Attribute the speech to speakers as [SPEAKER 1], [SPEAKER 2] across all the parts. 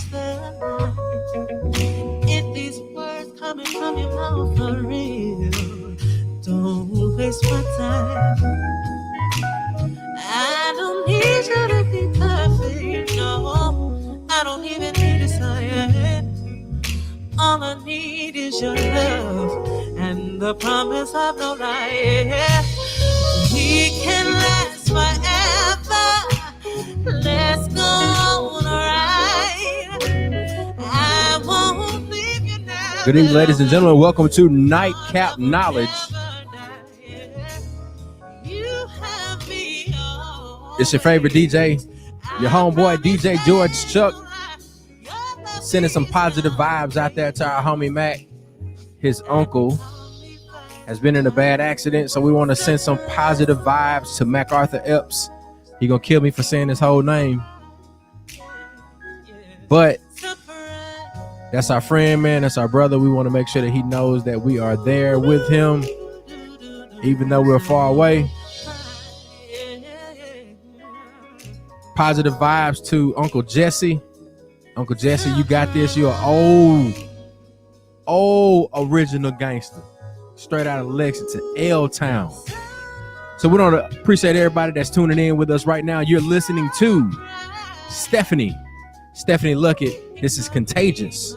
[SPEAKER 1] finish the line. If these words coming from your mouth for real, don't waste my time. I don't need you to be perfect, no. I don't even need a sign. All I need is your love and the promise of no lie. We can last forever. Let's go on a ride. I won't leave you now.
[SPEAKER 2] Good evening, ladies and gentlemen. Welcome to Nightcap Knowledge. It's your favorite DJ, your homeboy DJ George Chuck, sending some positive vibes out there to our homie Mac. His uncle has been in a bad accident, so we want to send some positive vibes to MacArthur Epps. He gonna kill me for saying his whole name, but that's our friend, man. That's our brother. We want to make sure that he knows that we are there with him, even though we're far away. Positive vibes to Uncle Jesse. Uncle Jesse, you got this. You're an old original gangster, straight out of Lexington, L-Town. So we want to appreciate everybody that's tuning in with us right now. You're listening to Stephanie Luckett. This is Contagious.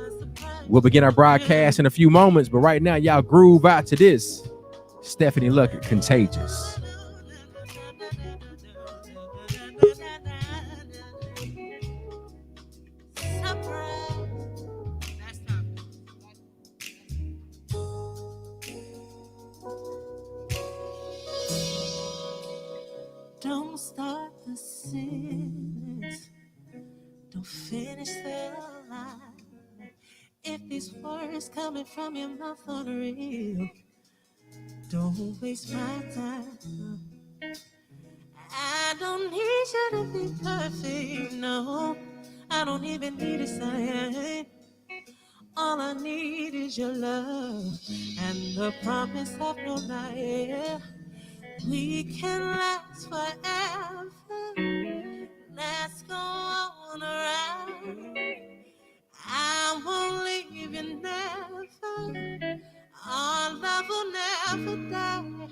[SPEAKER 2] We'll begin our broadcast in a few moments, but right now, y'all groove out to this. Stephanie Luckett, Contagious.
[SPEAKER 1] Don't start the sentence. Don't finish the line. If these words coming from your mouth are real, don't waste my time. I don't need you to be perfect, no. I don't even need a sign. All I need is your love and the promise of no lie. We can last forever. Let's go on around. I won't leave you never. Our love will never die.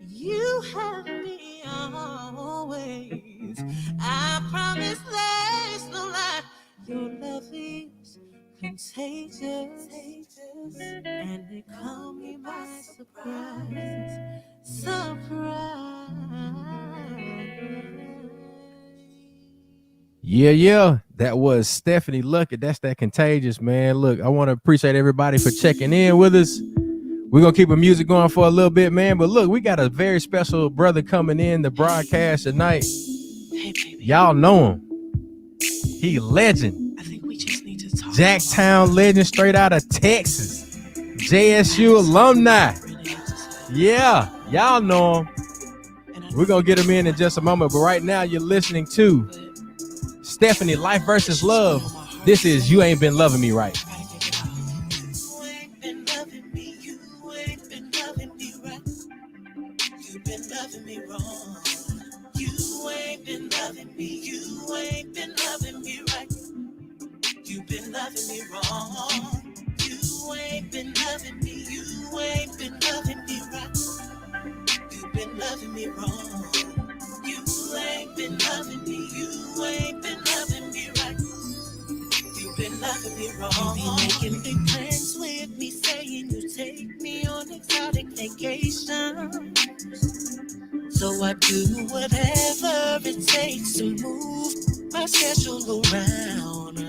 [SPEAKER 1] You have me always. I promise there's no lie. Your love is contagious, and it caught me by surprise.
[SPEAKER 2] Yeah. That was Stephanie Luckett. That's that Contagious, man. Look, I want to appreciate everybody for checking in with us. We're going to keep the music going for a little bit, man. But look, we got a very special brother coming in the broadcast tonight.
[SPEAKER 1] Hey, baby.
[SPEAKER 2] Y'all know him. He legend.
[SPEAKER 1] I think we just need to talk.
[SPEAKER 2] Jacktown legend, straight out of Texas. JSU alumni. Yeah, y'all know him. We're going to get him in just a moment. But right now, you're listening to Stephanie, Life versus Love. This is You Ain't Been Loving Me Right.
[SPEAKER 1] Making big plans with me, saying you take me on exotic vacations. So I do whatever it takes to move my schedule around.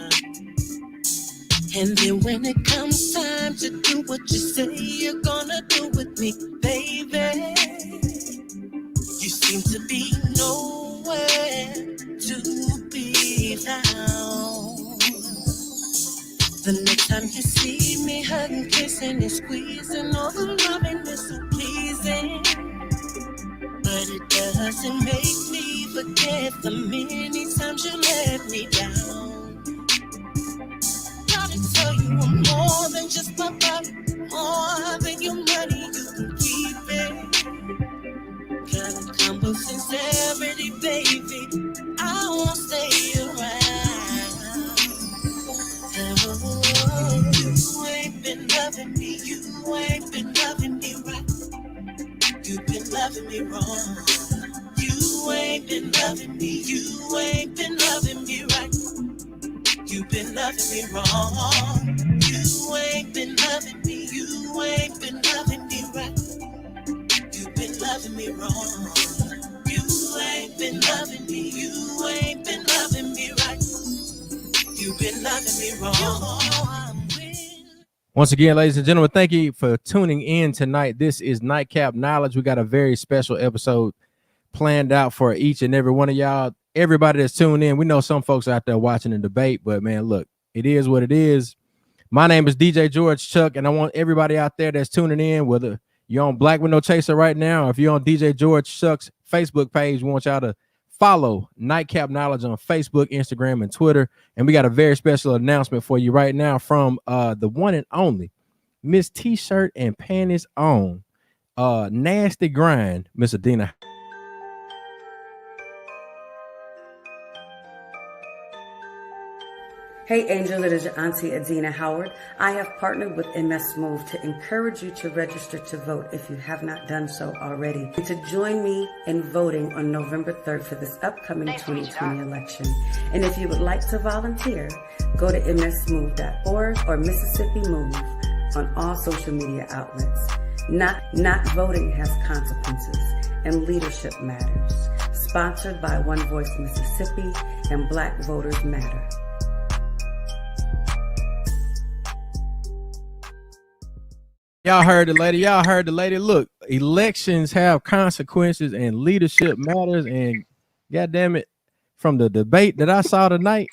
[SPEAKER 1] And then when it comes time to do what you say you're gonna do with me, baby, you seem to be nowhere to be found. The next time you see me hugging, kissing, and squeezing, all the loving is so pleasing. But it doesn't make me forget the many times you let me down. Gotta tell you I'm more than just my body, more than your money, you can keep it. Gotta come with sincerity, baby, I won't stay around. loving me, you ain't been loving me right. You've been loving me wrong. You ain't been loving me, you ain't been loving me right. You've been loving me wrong. You ain't been loving me, you ain't been loving me right. You've been loving me wrong.
[SPEAKER 2] Once again, ladies and gentlemen, thank you for tuning in tonight. This is Nightcap Knowledge. We got a very special episode planned out for each and every one of y'all. Everybody that's tuned in, we know some folks out there watching the debate, but man, look, it is what it is. My name is DJ George Chuck, and I want everybody out there that's tuning in, whether you're on Black with No Chaser right now, or if you're on DJ George Chuck's Facebook page, we want y'all to follow Nightcap Knowledge on Facebook, Instagram, and Twitter. And we got a very special announcement for you right now from the one and only Miss T-shirt and panties on Nasty Grind, Miss Adina.
[SPEAKER 3] Hey Angel, it is your auntie Adina Howard. I have partnered with MS Move to encourage you to register to vote if you have not done so already, and to join me in voting on November 3rd for this upcoming 2020 election. And if you would like to volunteer, go to msmove.org or Mississippi Move on all social media outlets. Not voting has consequences, and leadership matters. Sponsored by One Voice Mississippi and Black Voters Matter.
[SPEAKER 2] Y'all heard the lady. Y'all heard the lady. Look, elections have consequences and leadership matters. And goddamn it, from the debate that I saw tonight,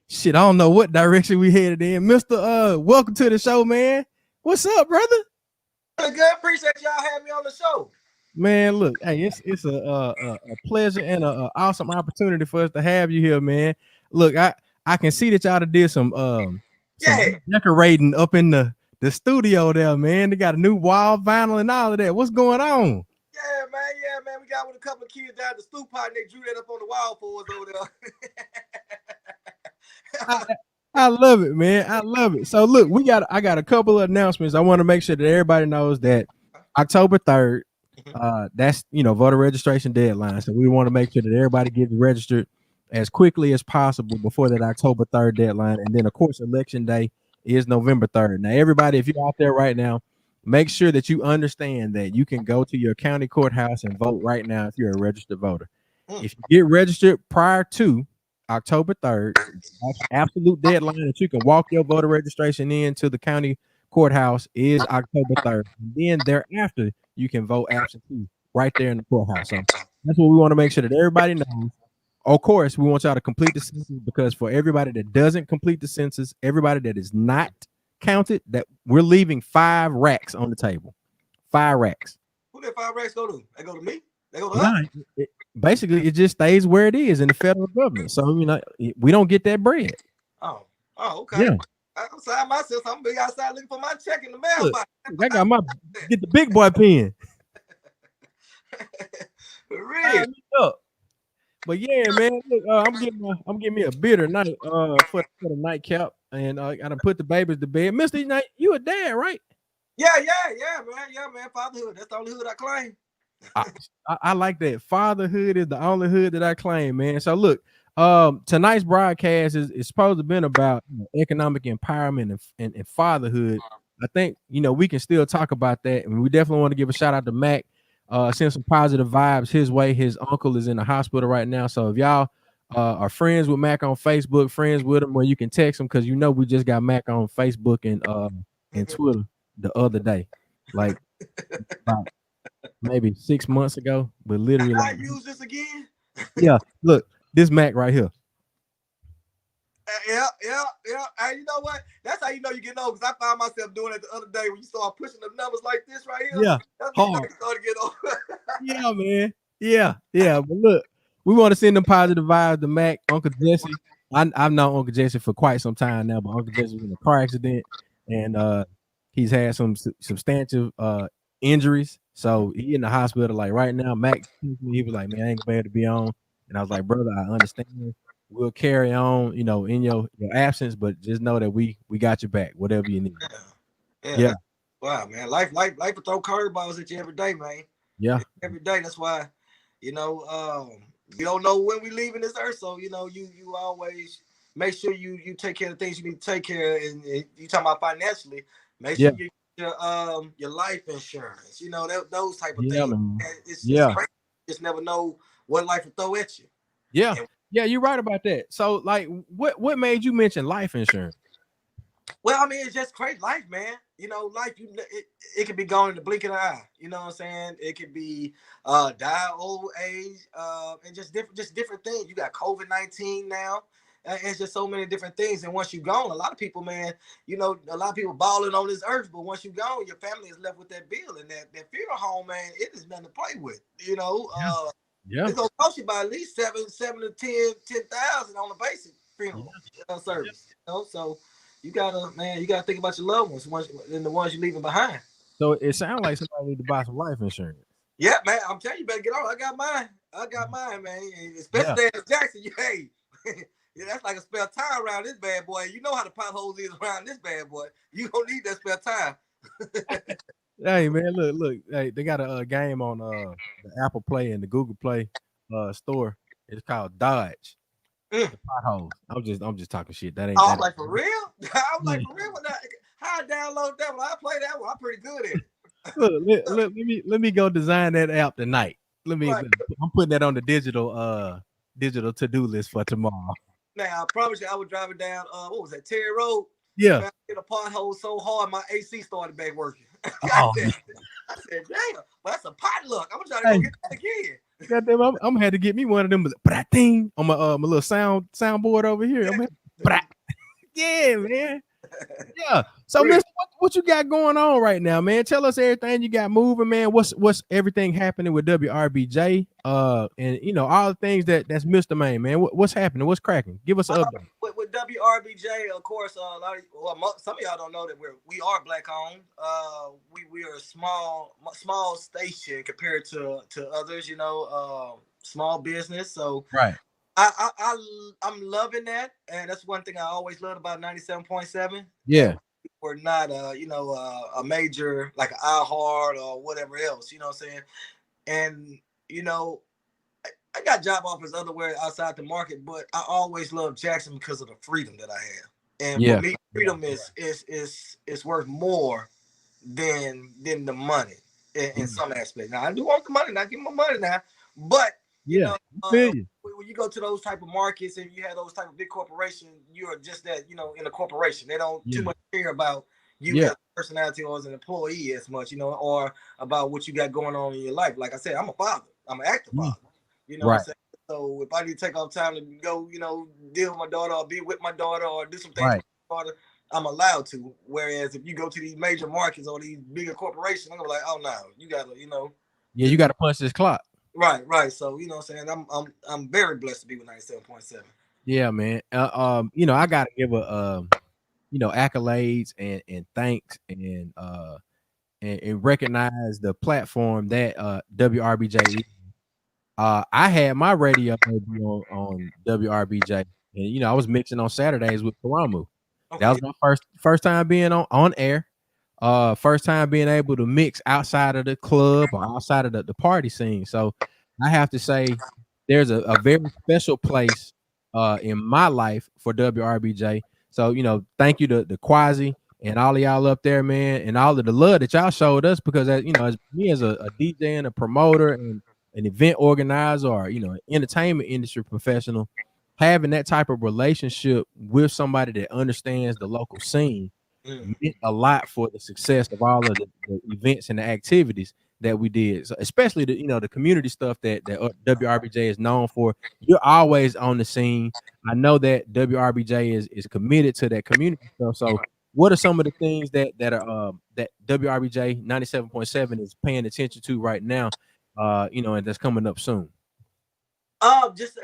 [SPEAKER 2] shit, I don't know what direction we headed in. Mr. Welcome to the show, man. What's up, brother?
[SPEAKER 4] Good. Appreciate y'all having me on the show.
[SPEAKER 2] Man, look, hey, it's a pleasure and a awesome opportunity for us to have you here, man. Look, I can see that y'all did some decorating up in the studio there, man. They got a new wall vinyl and all of that. What's going on?
[SPEAKER 4] Yeah, man. We got with a couple of kids down at the stoop pot and they drew that up on the wall for us over
[SPEAKER 2] there. I love it, man. I love it. So look, I got a couple of announcements. I want to make sure that everybody knows that October 3rd, that's voter registration deadline. So we want to make sure that everybody gets registered as quickly as possible before that October 3rd deadline. And then of course, election day is November 3rd. Now, everybody, if you're out there right now, make sure that you understand that you can go to your county courthouse and vote right now if you're a registered voter. If you get registered prior to October 3rd, absolute deadline that you can walk your voter registration in to the county courthouse is October 3rd. And then thereafter, you can vote absentee right there in the courthouse. So that's what we want to make sure that everybody knows. Of course, we want y'all to complete the census, because for everybody that doesn't complete the census, everybody that is not counted, that we're leaving 5 racks on the table. 5 racks.
[SPEAKER 4] Who that 5 racks go to? They go to me? They go to us?
[SPEAKER 2] Basically, it just stays where it is in the federal government. So, we don't get that bread.
[SPEAKER 4] Oh, okay. Yeah. I'm outside myself. I'm gonna be outside looking for my check in the mailbox.
[SPEAKER 2] I got get the big boy pen.
[SPEAKER 4] Really?
[SPEAKER 2] But yeah, man, look, I'm getting me a bitter night for the nightcap, and I done put the babies to bed. Mr. Knight, you a dad, right?
[SPEAKER 4] Yeah, man. Fatherhood, that's the only hood I claim.
[SPEAKER 2] I like that. Fatherhood is the only hood that I claim, man. So look, tonight's broadcast is supposed to have been about economic empowerment and fatherhood. I think we can still talk about that, and we definitely want to give a shout out to Mac. Send some positive vibes his way. His uncle is in the hospital right now. So if y'all are friends with Mac on Facebook, friends with him, where you can text him, because we just got Mac on Facebook and Twitter the other day, like about maybe 6 months ago. But literally,
[SPEAKER 4] I use this again.
[SPEAKER 2] Yeah, look, this Mac right here.
[SPEAKER 4] Yeah. And you know what? That's how you know you get old. Because I found myself doing it the other day when you start pushing the numbers like this right here.
[SPEAKER 2] Yeah,
[SPEAKER 4] that's hard. You start to get old.
[SPEAKER 2] Yeah, man. Yeah. But look, we want to send them positive vibes to Mac, Uncle Jesse. I've known Uncle Jesse for quite some time now, but Uncle Jesse was in a car accident, and he's had some substantial injuries. So he in the hospital like right now. Mac, he was like, man, I ain't gonna be able to be on. And I was like, brother, I understand. We'll carry on, in your absence, but just know that we got your back, whatever you need.
[SPEAKER 4] Yeah. Wow, man. Life will throw curveballs at you every day, man.
[SPEAKER 2] Yeah.
[SPEAKER 4] Every day. That's why, You don't know when we leaving this earth, so you always make sure you take care of the things you need to take care of, and you talking about financially, make
[SPEAKER 2] Yeah.
[SPEAKER 4] sure you get your life insurance, those type of
[SPEAKER 2] Yeah,
[SPEAKER 4] things.
[SPEAKER 2] man.
[SPEAKER 4] And it's
[SPEAKER 2] Yeah.
[SPEAKER 4] crazy. You just never know what life will throw at you.
[SPEAKER 2] Yeah.
[SPEAKER 4] And,
[SPEAKER 2] Yeah, you're right about that. So, like, what made you mention life insurance?
[SPEAKER 4] well, I mean, it's just crazy life, man. Life it could be gone in the blink of an eye. You know what I'm saying? It could be die old age, and just different things. You got COVID-19 now. It's just so many different things. And once you're gone, a lot of people, man, a lot of people balling on this earth, but once you're gone, your family is left with that bill. And that funeral home, man, it is nothing to play with.
[SPEAKER 2] Yeah.
[SPEAKER 4] It's gonna cost you by at least seven to 10,000 on the basic funeral service. So you gotta think about your loved ones and the ones you're leaving behind.
[SPEAKER 2] So it sounds like somebody need to buy some life insurance.
[SPEAKER 4] Yeah, man, I'm telling you, better get on. I got mine, man.
[SPEAKER 2] Yeah.
[SPEAKER 4] Especially there in Jackson. Hey, yeah, that's like a spare tire around this bad boy. You know how the potholes is around this bad boy. You don't need that spare tire.
[SPEAKER 2] Hey, man, look. Hey, they got a game on the Apple Play and the Google Play store. It's called Dodge.
[SPEAKER 4] Mm.
[SPEAKER 2] The potholes. I'm just talking shit. That ain't
[SPEAKER 4] Oh,
[SPEAKER 2] that.
[SPEAKER 4] I'm like, for real? I'm like,
[SPEAKER 2] Yeah.
[SPEAKER 4] for real? How I download that one? I play that one. I'm pretty good at it.
[SPEAKER 2] Look, let me go design that app tonight.
[SPEAKER 4] Right.
[SPEAKER 2] I'm putting that on the digital to-do list for tomorrow.
[SPEAKER 4] Now, I promise you, I was driving down, what was that, Terry Road?
[SPEAKER 2] Yeah.
[SPEAKER 4] Man, I hit a pothole so hard, my AC started back working.
[SPEAKER 2] Oh,
[SPEAKER 4] I said, damn, but that's a potluck. I'm going to try to go get that again.
[SPEAKER 2] goddamn, I'm gonna have to get me one of them thing on my little soundboard over here. Yeah, man. Yeah. So,
[SPEAKER 4] Real.
[SPEAKER 2] Mister, what you got going on right now, man? Tell us everything you got moving, man. What's everything happening with WRBJ? And all the things that's Mr. Main, man. What's happening? What's cracking? Give us an update.
[SPEAKER 4] With WRBJ, of course, some of y'all don't know that we are black owned. We are a small station compared to others. Small business. So
[SPEAKER 2] Right.
[SPEAKER 4] I'm loving that, and that's one thing I always loved about 97.7.
[SPEAKER 2] Yeah.
[SPEAKER 4] We're not a major like an iHeart or whatever else. You know what I'm saying? And I got job offers otherwhere outside the market, but I always loved Jackson because of the freedom that I have. And for me, freedom is worth more than the money in some aspects. Now I do want the money, not give me my money now, but when you go to those type of markets and you have those type of big corporations, you are just that, in a corporation. They don't too much care about you as a personality or as an employee as much, or about what you got going on in your life. Like I said, I'm a father. I'm an active father. You know what I'm saying? So if I need to take off time to go, deal with my daughter or be with my daughter or do some things with my daughter, I'm allowed to. Whereas if you go to these major markets or these bigger corporations, I'm gonna be like, oh no, you gotta,
[SPEAKER 2] Yeah, you gotta punch this clock.
[SPEAKER 4] Right. So you know what I'm saying? I'm very blessed to be with 97.7.
[SPEAKER 2] Yeah, man. I gotta give a accolades and thanks and recognize the platform that WRBJ is. I had my radio on WRBJ, and I was mixing on Saturdays with Karamu.
[SPEAKER 4] Okay.
[SPEAKER 2] That was my first time being on air. First time being able to mix outside of the club or outside of the party scene. So I have to say there's a very special place in my life for WRBJ. So thank you to Quasi and all of y'all up there, man, and all of the love that y'all showed us, because as me as a DJ and a promoter and an event organizer or an entertainment industry professional, having that type of relationship with somebody that understands the local scene meant a lot for the success of all of the events and the activities that we did. So especially the community stuff that WRBJ is known for. You're always on the scene. I know that WRBJ is committed to that community stuff. So what are some of the things that WRBJ 97.7 is paying attention to right now? And that's coming up soon.
[SPEAKER 4] Just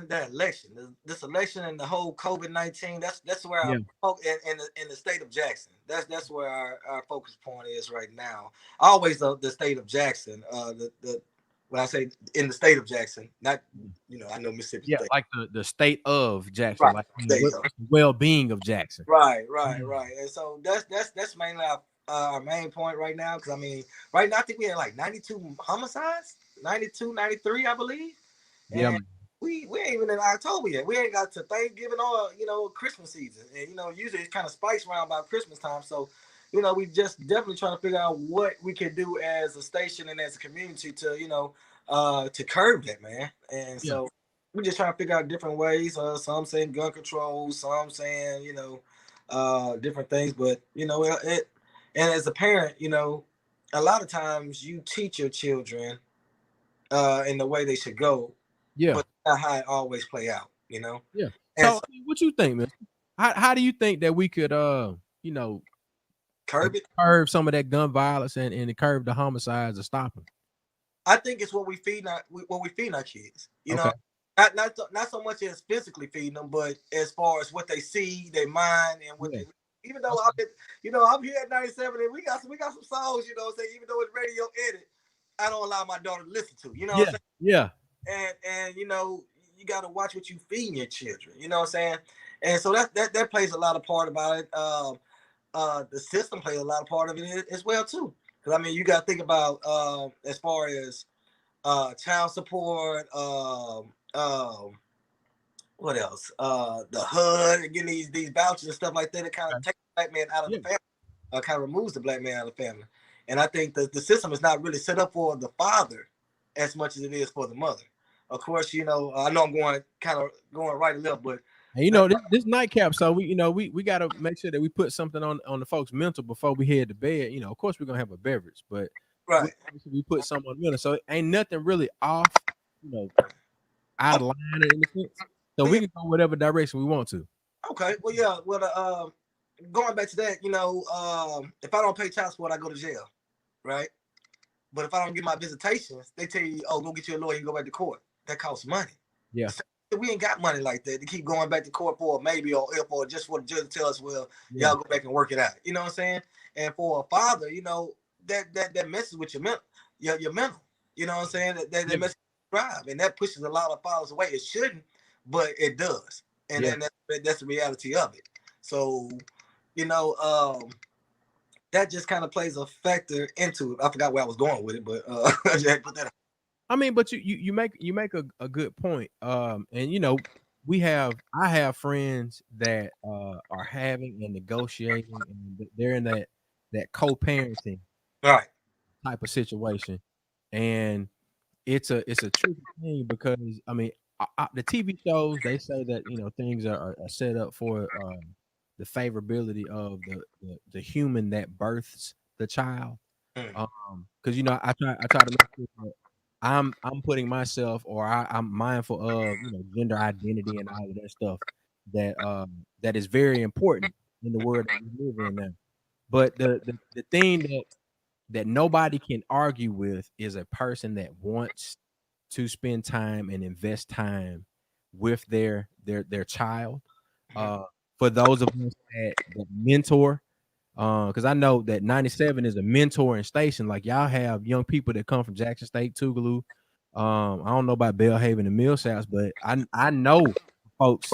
[SPEAKER 4] that election, this election, and the whole COVID-19. That's where in the state of Jackson. That's where our focus point is right now. Always the state of Jackson. When I say in the state of Jackson, not I know Mississippi.
[SPEAKER 2] Yeah,
[SPEAKER 4] State.
[SPEAKER 2] like the state of Jackson,
[SPEAKER 4] right.
[SPEAKER 2] like the well-being of Jackson.
[SPEAKER 4] Right. And so that's mainly our main point right now. Because right now I think we had like 92 homicides. 92, 93, I believe.
[SPEAKER 2] Yeah,
[SPEAKER 4] And we ain't even in October yet. We ain't got to Thanksgiving or Christmas season. And usually it's kind of spikes around about Christmas time. So, we just definitely trying to figure out what we can do as a station and as a community to to curb that, man. And
[SPEAKER 2] yeah,
[SPEAKER 4] so we just trying to figure out different ways. Some saying gun control, some saying different things. But it and as a parent, a lot of times you teach your children in the way they should go,
[SPEAKER 2] yeah,
[SPEAKER 4] but not how it always play out,
[SPEAKER 2] yeah.
[SPEAKER 4] And
[SPEAKER 2] So,
[SPEAKER 4] so
[SPEAKER 2] I mean, what you think, man? How do you think that we could, you know,
[SPEAKER 4] curb it.
[SPEAKER 2] curb some of that gun violence and curb the homicides or stop them?
[SPEAKER 4] I think it's what we feed our kids.
[SPEAKER 2] Okay.
[SPEAKER 4] Not so much as physically feeding them, but as far as what they see, their mind, and what
[SPEAKER 2] Yeah.
[SPEAKER 4] they. Even though I'm here at 97, and we got some songs, saying even though it's radio edit, I don't allow my daughter to listen to. You know what
[SPEAKER 2] Yeah.
[SPEAKER 4] I'm
[SPEAKER 2] Yeah.
[SPEAKER 4] saying? And you got to watch what you feed your children. You know what I'm saying? And so that plays a lot of part about it. The system plays a lot of part of it as well too. Because I mean, you got to think about as far as child support, what else? The HUD and getting these vouchers and stuff like that. It kind of takes the black man out of the
[SPEAKER 2] Yeah.
[SPEAKER 4] family, kind of removes the black man out of the family. And I think that the system is not really set up for the father as much as it is for the mother. Of course, I know I'm going right and left, but
[SPEAKER 2] And this nightcap, so we gotta make sure that we put something on the folks' mental before we head to bed. Of course we're gonna have a beverage, but
[SPEAKER 4] right.
[SPEAKER 2] we put something on the mental. So ain't nothing really off, out of line in a sense. So we can go whatever direction we want to.
[SPEAKER 4] Okay. Well, yeah. Well, going back to that, if I don't pay child support, I go to jail, right? But if I don't get my visitations, they tell you, "Oh, go get your lawyer and go back to court." That costs money.
[SPEAKER 2] Yeah.
[SPEAKER 4] So we ain't got money like that to keep going back to court for maybe or if or just for the judge to tell us, "Well, y'all go back and work it out." You know what I'm saying? And for a father, that messes with your mental, your mental. You know what I'm saying? That messes with your drive, and that pushes a lot of fathers away. It shouldn't, but it does, and then that's the reality of it. So, you know, that just kind of plays a factor into it. I forgot where I was going with it, but I just had to put that.
[SPEAKER 2] I mean, but you make a good point. And I have friends that are having and negotiating, and they're in that co-parenting
[SPEAKER 4] Right.
[SPEAKER 2] type of situation, and it's a tricky thing because I mean, the TV shows, they say that things are set up for the favorability of the human that births the child.
[SPEAKER 4] Mm.
[SPEAKER 2] Because I try to make sure that I'm putting myself, or I'm mindful of gender identity and all of that stuff that is very important in the world that we live in now. But the thing that nobody can argue with is a person that wants to spend time and invest time with their child. Uh, for those of us that mentor, because I know that 97 is a mentoring station. Like, y'all have young people that come from Jackson State, Tougaloo. I don't know about Belhaven and Millshouse, but I know folks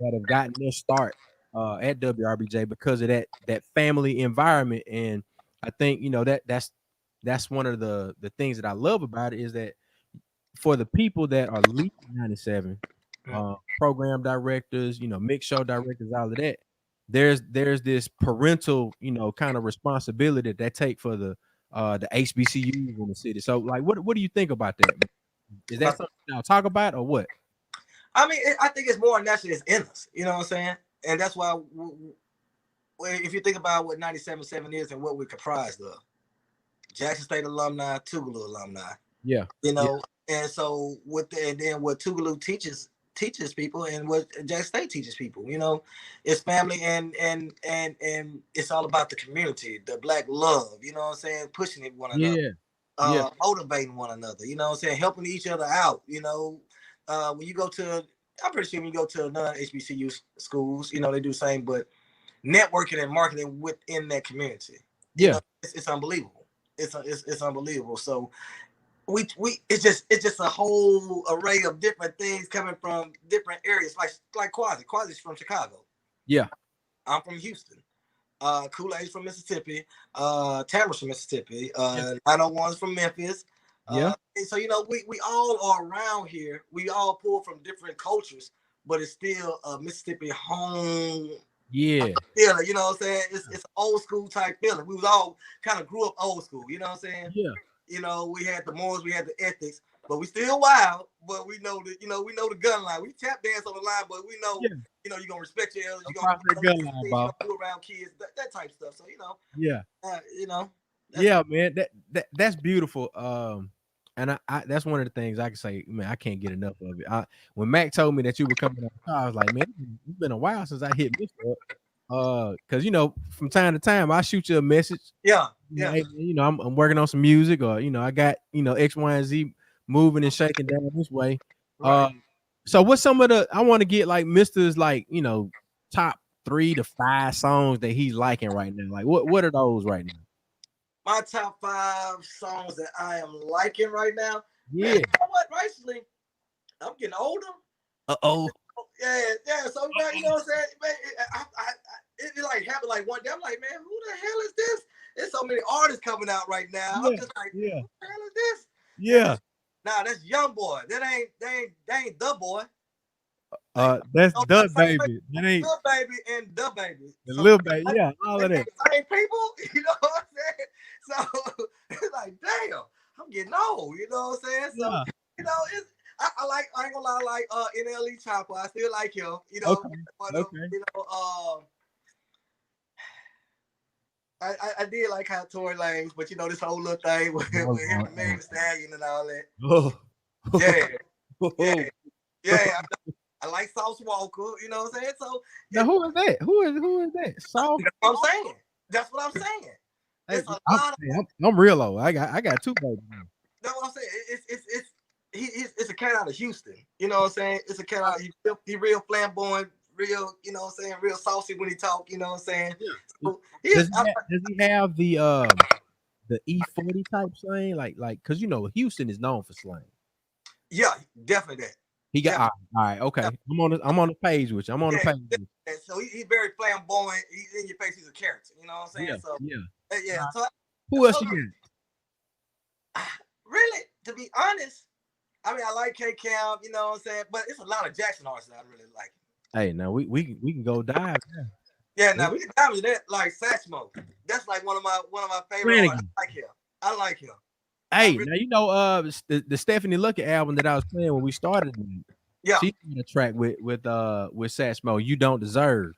[SPEAKER 2] that have gotten their start at WRBJ because of that family environment. And I think that's one of the things that I love about it, is that for the people that are leading 97, program directors, mix show directors, all of that, there's this parental, kind of responsibility that they take for the HBCUs in the city. So, like, what do you think about that? Is that something y'all talk about, or what?
[SPEAKER 4] I mean, I think it's more naturally, it's in us. You know what I'm saying? And that's why, if you think about what 97.7 is and what we're comprised of, Jackson State alumni, Tougaloo alumni.
[SPEAKER 2] Yeah.
[SPEAKER 4] And so and then what Tougaloo teaches people, and what Jackson State teaches people, it's family, and it's all about the community, the black love. You know what I'm saying? Pushing one another. Motivating one another, you know what I'm saying, helping each other out. When you go to, I'm pretty sure when you go to non-HBCU schools, they do the same, but networking and marketing within that community, it's unbelievable. It's unbelievable. So it's just a whole array of different things coming from different areas, like Quasi's from Chicago.
[SPEAKER 2] Yeah.
[SPEAKER 4] I'm from Houston. Kool-Aid's from Mississippi. Tamara's from Mississippi. 901's from Memphis.
[SPEAKER 2] Yeah.
[SPEAKER 4] And so we all are around here. We all pull from different cultures, but it's still a Mississippi home.
[SPEAKER 2] Yeah.
[SPEAKER 4] Feeling, you know what I'm saying? It's an old school type feeling. We was all kind of grew up old school, you know what I'm saying?
[SPEAKER 2] Yeah.
[SPEAKER 4] We had the morals, we had the ethics, but we still wild. But we know that, we know the gun line. We tap dance on the line, but we know, you're gonna respect your elders. You're gonna do around kids, that type of stuff. So
[SPEAKER 2] yeah,
[SPEAKER 4] that's
[SPEAKER 2] man, that's beautiful. And I that's one of the things I can say, man, I can't get enough of it. When Mac told me that you were coming on the car, I was like, man, it's been a while since I hit this up. Because from time to time I shoot you a message.
[SPEAKER 4] Yeah.
[SPEAKER 2] Hey, I'm working on some music, or I got X, Y, and Z moving and shaking down this way.
[SPEAKER 4] Right.
[SPEAKER 2] So what's some of I want to get like Mr's top 3 to 5 songs that he's liking right now. Like what are those right now?
[SPEAKER 4] My top 5 songs that I am liking right now.
[SPEAKER 2] Yeah.
[SPEAKER 4] Man, you know what? Recently, I'm getting older.
[SPEAKER 2] Uh-oh.
[SPEAKER 4] Yeah. So you know what I'm saying? Man, it like happened like one day. I'm like, man, who the hell is this? There's so many artists coming out right now. I'm just like, who the hell is this?
[SPEAKER 2] Yeah.
[SPEAKER 4] Nah, that's Young Boy. That ain't the boy.
[SPEAKER 2] That's the baby. That ain't
[SPEAKER 4] the baby and the baby.
[SPEAKER 2] The little baby. Yeah, all of that.
[SPEAKER 4] Same people. You know what I'm saying? So it's like, damn, I'm getting old. You know what I'm saying? So it's. I ain't gonna lie, like NLE Chopper. I still like him.
[SPEAKER 2] Okay.
[SPEAKER 4] I did like how Tory Lanez, but this whole little thing with him and Megan Thee Stallion and all that. Yeah. I like Sauce Walker. You know what I'm saying? So
[SPEAKER 2] now who is that? Who is that? Sauce.
[SPEAKER 4] That's what I'm saying.
[SPEAKER 2] Hey, I'm real old. I got 2 babies.
[SPEAKER 4] That's what I'm saying. It's a cat out of Houston. You know what I'm saying? It's a cat out. He real flamboyant, real. You know what I'm saying? Real saucy when he talk. You know what I'm saying? So,
[SPEAKER 2] does he have the E40 type slang? Like, because Houston is known for slang.
[SPEAKER 4] Yeah, definitely that.
[SPEAKER 2] He got all right. Okay, yeah. I'm on the page with you. I'm on the page. With you.
[SPEAKER 4] So he's very flamboyant. He's in your face. He's a character. You know what I'm saying?
[SPEAKER 2] Yeah.
[SPEAKER 4] So
[SPEAKER 2] who else you got?
[SPEAKER 4] Really, to be honest, I mean, I like K-Camp, you know what I'm saying? But it's a lot of Jackson artists that I really like.
[SPEAKER 2] Hey, now we can go dive.
[SPEAKER 4] Yeah, now we can dive into that, like Satchmo. That's like one of my favorite artists. I like him.
[SPEAKER 2] Hey, now the Stephanie Lucky album that I was playing when we started.
[SPEAKER 4] Yeah,
[SPEAKER 2] she did a track with Satchmo, You Don't Deserve.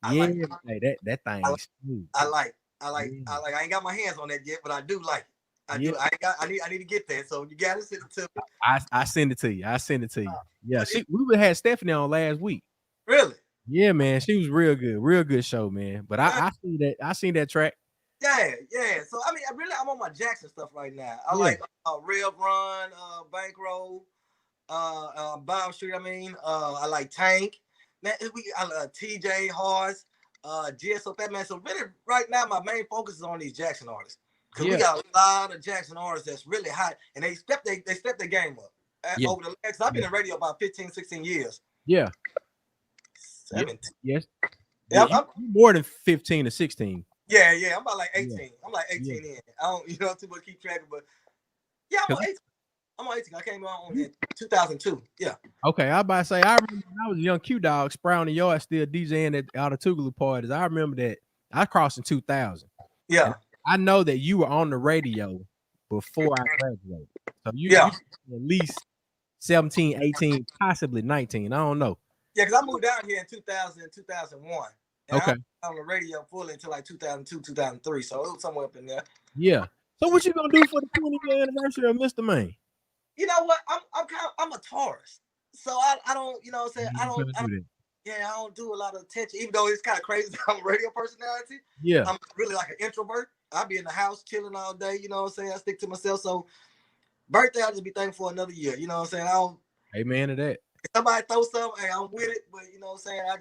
[SPEAKER 2] Hey, that thing is smooth.
[SPEAKER 4] I like. I ain't got my hands on that yet, but I do like it. I need to get that. So you gotta send it to me.
[SPEAKER 2] I send it to you. Yeah, we had Stephanie on last week.
[SPEAKER 4] Really?
[SPEAKER 2] Yeah, man. She was real good show, man. But I seen that track.
[SPEAKER 4] Yeah. So I mean, I'm on my Jackson stuff right now. I like Rev Run, Bankroll, Bomb Street. I like Tank. Man, TJ Hars, GSO Fat Man. So really, right now, my main focus is on these Jackson artists. Because we got a lot of Jackson artists that's really hot, and they step their game up. Over the legs. I've been in radio about 15, 16 years.
[SPEAKER 2] Yeah.
[SPEAKER 4] 17.
[SPEAKER 2] Yes.
[SPEAKER 4] Yeah,
[SPEAKER 2] I'm more than 15 or 16.
[SPEAKER 4] Yeah. I'm about like 18. Yeah. I'm like 18 in. I don't too much keep track of, but yeah, I'm on 18. I'm on 18. I came on in 2002. Yeah.
[SPEAKER 2] Okay, I about to say, I remember when I was a young Q Dog, sprouting the yard, still DJing at all the Tougaloo parties. I remember that. I crossed in 2000.
[SPEAKER 4] Yeah.
[SPEAKER 2] And I know that you were on the radio before I graduated. So you at least 17, 18, possibly 19. I don't know.
[SPEAKER 4] Yeah, because I moved down here in 2000, 2001. And
[SPEAKER 2] okay.
[SPEAKER 4] I was on the radio fully until like 2002, 2003. So it was somewhere up in there.
[SPEAKER 2] Yeah. So what you gonna do for the 20th anniversary of Mr. Maine?
[SPEAKER 4] You know what? I'm a Taurus. So I don't, you know what I'm saying? I don't do a lot of attention, even though it's kind of crazy that I'm a radio personality.
[SPEAKER 2] Yeah.
[SPEAKER 4] I'm really like an introvert. I'll be in the house chilling all day, you know what I'm saying? I stick to myself. So birthday, I'll just be thankful for another year. You know what I'm saying?
[SPEAKER 2] Amen to that.
[SPEAKER 4] If somebody throw something, hey, I'm with it, but you know what I'm saying? I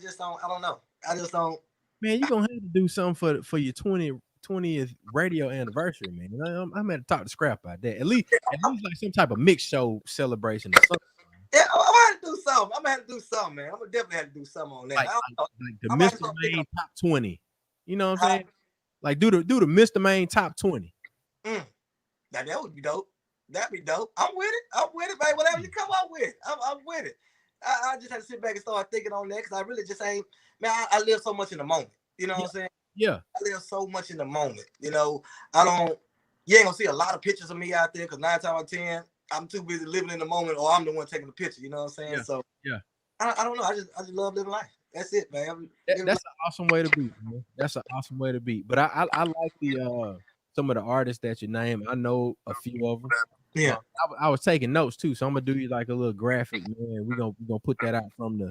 [SPEAKER 4] don't know. I just don't.
[SPEAKER 2] Man, you're gonna have to do something for your 20th radio anniversary, man. I'm gonna talk to Scrap about that. At least like some type of mixed show celebration or something.
[SPEAKER 4] Yeah, I'm gonna have to do something. I'm gonna have to do something, man. I'm gonna definitely have to do something on that.
[SPEAKER 2] Like the Mr. Maine top 20. You know what I'm saying? Like do the Mr. Maine top 20.
[SPEAKER 4] Now that would be dope. That'd be dope. I'm with it. I'm with it, man. Whatever you come up with, I'm with it. I just had to sit back and start thinking on that because I really just ain't, man, I live so much in the moment. You know what I'm saying?
[SPEAKER 2] Yeah.
[SPEAKER 4] I live so much in the moment. You know, you ain't gonna see a lot of pictures of me out there because 9 times out of 10, I'm too busy living in the moment or I'm the one taking the picture. You know what I'm saying?
[SPEAKER 2] Yeah.
[SPEAKER 4] So
[SPEAKER 2] yeah.
[SPEAKER 4] I don't know. I just love living life. That's it, man.
[SPEAKER 2] That's an awesome way to be, man. That's an awesome way to be. But I like the some of the artists that you name. I know a few of them.
[SPEAKER 4] Yeah.
[SPEAKER 2] I was taking notes too, so I'm gonna do you like a little graphic, man. We're gonna put that out from the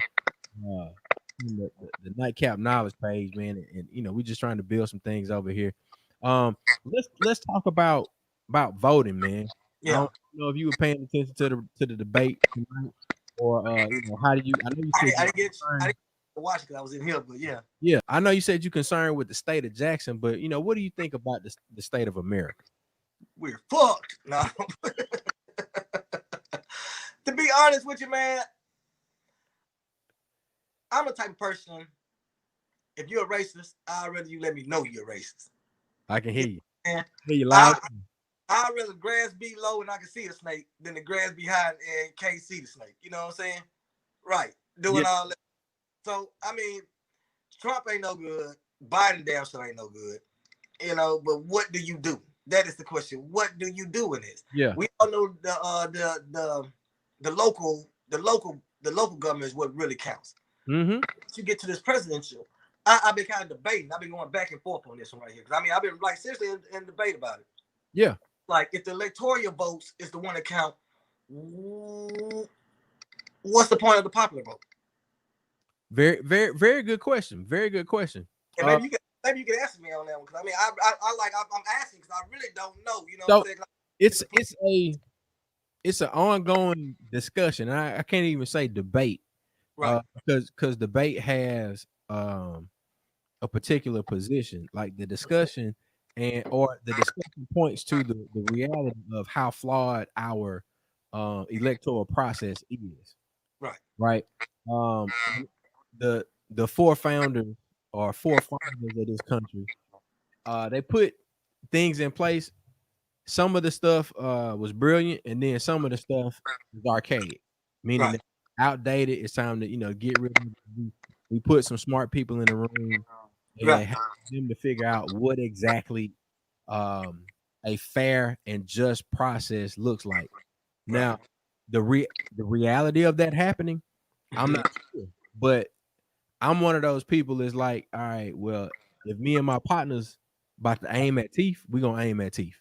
[SPEAKER 2] Nightcap knowledge page, man. And you know, we're just trying to build some things over here. Let's talk about voting, man. I
[SPEAKER 4] Yeah.
[SPEAKER 2] don't know if you were paying attention to the debate tonight, or you know, how did you? I know you said
[SPEAKER 4] I didn't watch it because I was in here, but yeah.
[SPEAKER 2] Yeah, I know you said you're concerned with the state of Jackson, but you know, what do you think about the state of America?
[SPEAKER 4] We're fucked. No. To be honest with you, man, I'm the type of person, if you're a racist, I'd rather you let me know you're a racist.
[SPEAKER 2] I can hear you.
[SPEAKER 4] Man,
[SPEAKER 2] Hear you loud.
[SPEAKER 4] I'd rather grass be low and I can see the snake than the grass be high and can't see the snake. You know what I'm saying? Right. Doing all that. So, I mean, Trump ain't no good. Biden damn sure ain't no good. You know, but what do you do? That is the question. What do you do in this?
[SPEAKER 2] Yeah.
[SPEAKER 4] We all know the local government is what really counts.
[SPEAKER 2] Mm-hmm.
[SPEAKER 4] Once you get to this presidential, I've been kind of debating. I've been going back and forth on this one right here. Because I mean, I've been like seriously in debate about it.
[SPEAKER 2] Yeah.
[SPEAKER 4] Like if the electoral votes is the one that count, what's the point of the popular vote?
[SPEAKER 2] Very, very, very good question. Very good question.
[SPEAKER 4] And maybe you can answer me on that one because I mean I'm asking because I really don't know. You know what I'm saying?
[SPEAKER 2] It's an ongoing discussion. I can't even say debate,
[SPEAKER 4] right?
[SPEAKER 2] Because debate has a particular position. Like the discussion or the discussion points to the reality of how flawed our electoral process is.
[SPEAKER 4] Right.
[SPEAKER 2] Right. The four founders or four founders of this country, they put things in place. Some of the stuff was brilliant, and then some of the stuff was archaic, meaning that outdated. It's time to get rid of it. We put some smart people in the room and help them to figure out what exactly a fair and just process looks like. Now, the reality of that happening, I'm not sure, but I'm one of those people is like, all right, well, if me and my partners about to aim at teeth, we're gonna aim at teeth.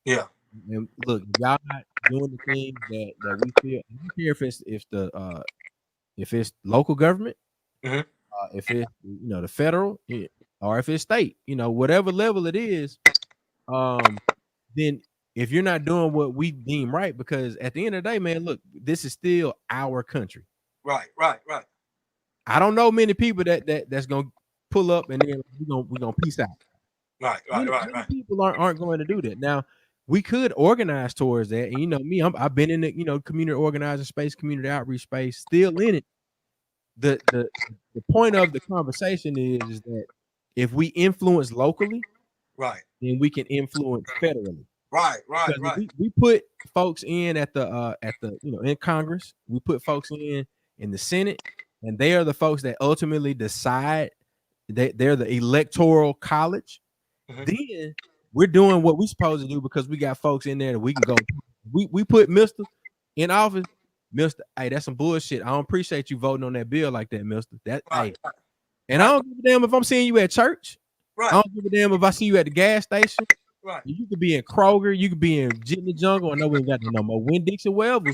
[SPEAKER 4] Yeah.
[SPEAKER 2] And look, y'all not doing the things that we feel. I don't care if it's local government, if it's the federal, or if it's state, whatever level it is, then if you're not doing what we deem right, because at the end of the day, man, look, this is still our country.
[SPEAKER 4] Right.
[SPEAKER 2] I don't know many people that's gonna pull up and then we're gonna peace out.
[SPEAKER 4] Right.
[SPEAKER 2] Many people aren't going to do that. Now, we could organize towards that, and me, I've been in the community organizing space, community outreach space, still in it. The point of the conversation is that if we influence locally, then we can influence federally.
[SPEAKER 4] Right.
[SPEAKER 2] We put folks in at the in Congress, we put folks in the Senate, and they are the folks that ultimately decide. They're the electoral college. Then we're doing what we're supposed to do because we got folks in there that we can go. We put Mr. in office. Mr. Hey, that's some bullshit. I don't appreciate you voting on that bill like that, Mr. I don't give a damn if I'm seeing you at church. I don't give a damn if I see you at the gas station. You could be in Kroger, you could be in Jitney Jungle. I know we ain't got no more Winn-Dixie, wherever.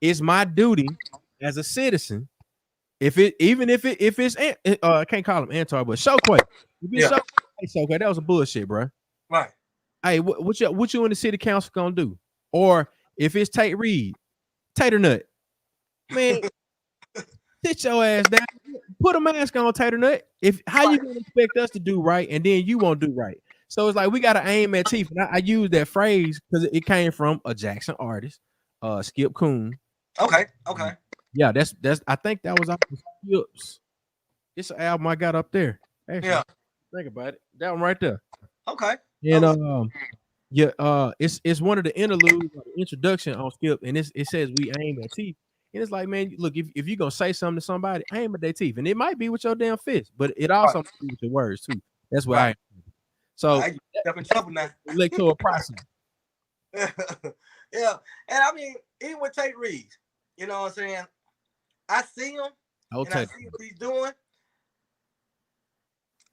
[SPEAKER 2] It's my duty as a citizen. If it's I can't call him Antar, but Showquay. Hey, Showquay, that was a bullshit, bro.
[SPEAKER 4] Right.
[SPEAKER 2] Hey, what you in the city council gonna do? Or if it's Tate Reed, Tater Nut, man, sit your ass down. Put a mask on, Tater Nut. How you gonna expect us to do right and then you won't do right? So it's like we gotta aim at teeth. And I use that phrase because it came from a Jackson artist, Skip Coon.
[SPEAKER 4] Okay.
[SPEAKER 2] Yeah, that's I think that was off the Skips. It's an album I got up there. Actually, think about it. That one right there.
[SPEAKER 4] Okay.
[SPEAKER 2] And Yeah, it's one of the interludes, or the introduction on Skip, and it says we aim at teeth. And it's like, man, look, if you're gonna say something to somebody, aim at their teeth. And it might be with your damn fist, but it
[SPEAKER 4] Right.
[SPEAKER 2] also might be with your words too. That's where
[SPEAKER 4] Right.
[SPEAKER 2] I so
[SPEAKER 4] I get myself in trouble now.
[SPEAKER 2] electoral process.
[SPEAKER 4] Yeah. And I mean, even with Tate Reeves, you know what I'm saying? I see him
[SPEAKER 2] I'll
[SPEAKER 4] and I
[SPEAKER 2] take
[SPEAKER 4] see what he's doing.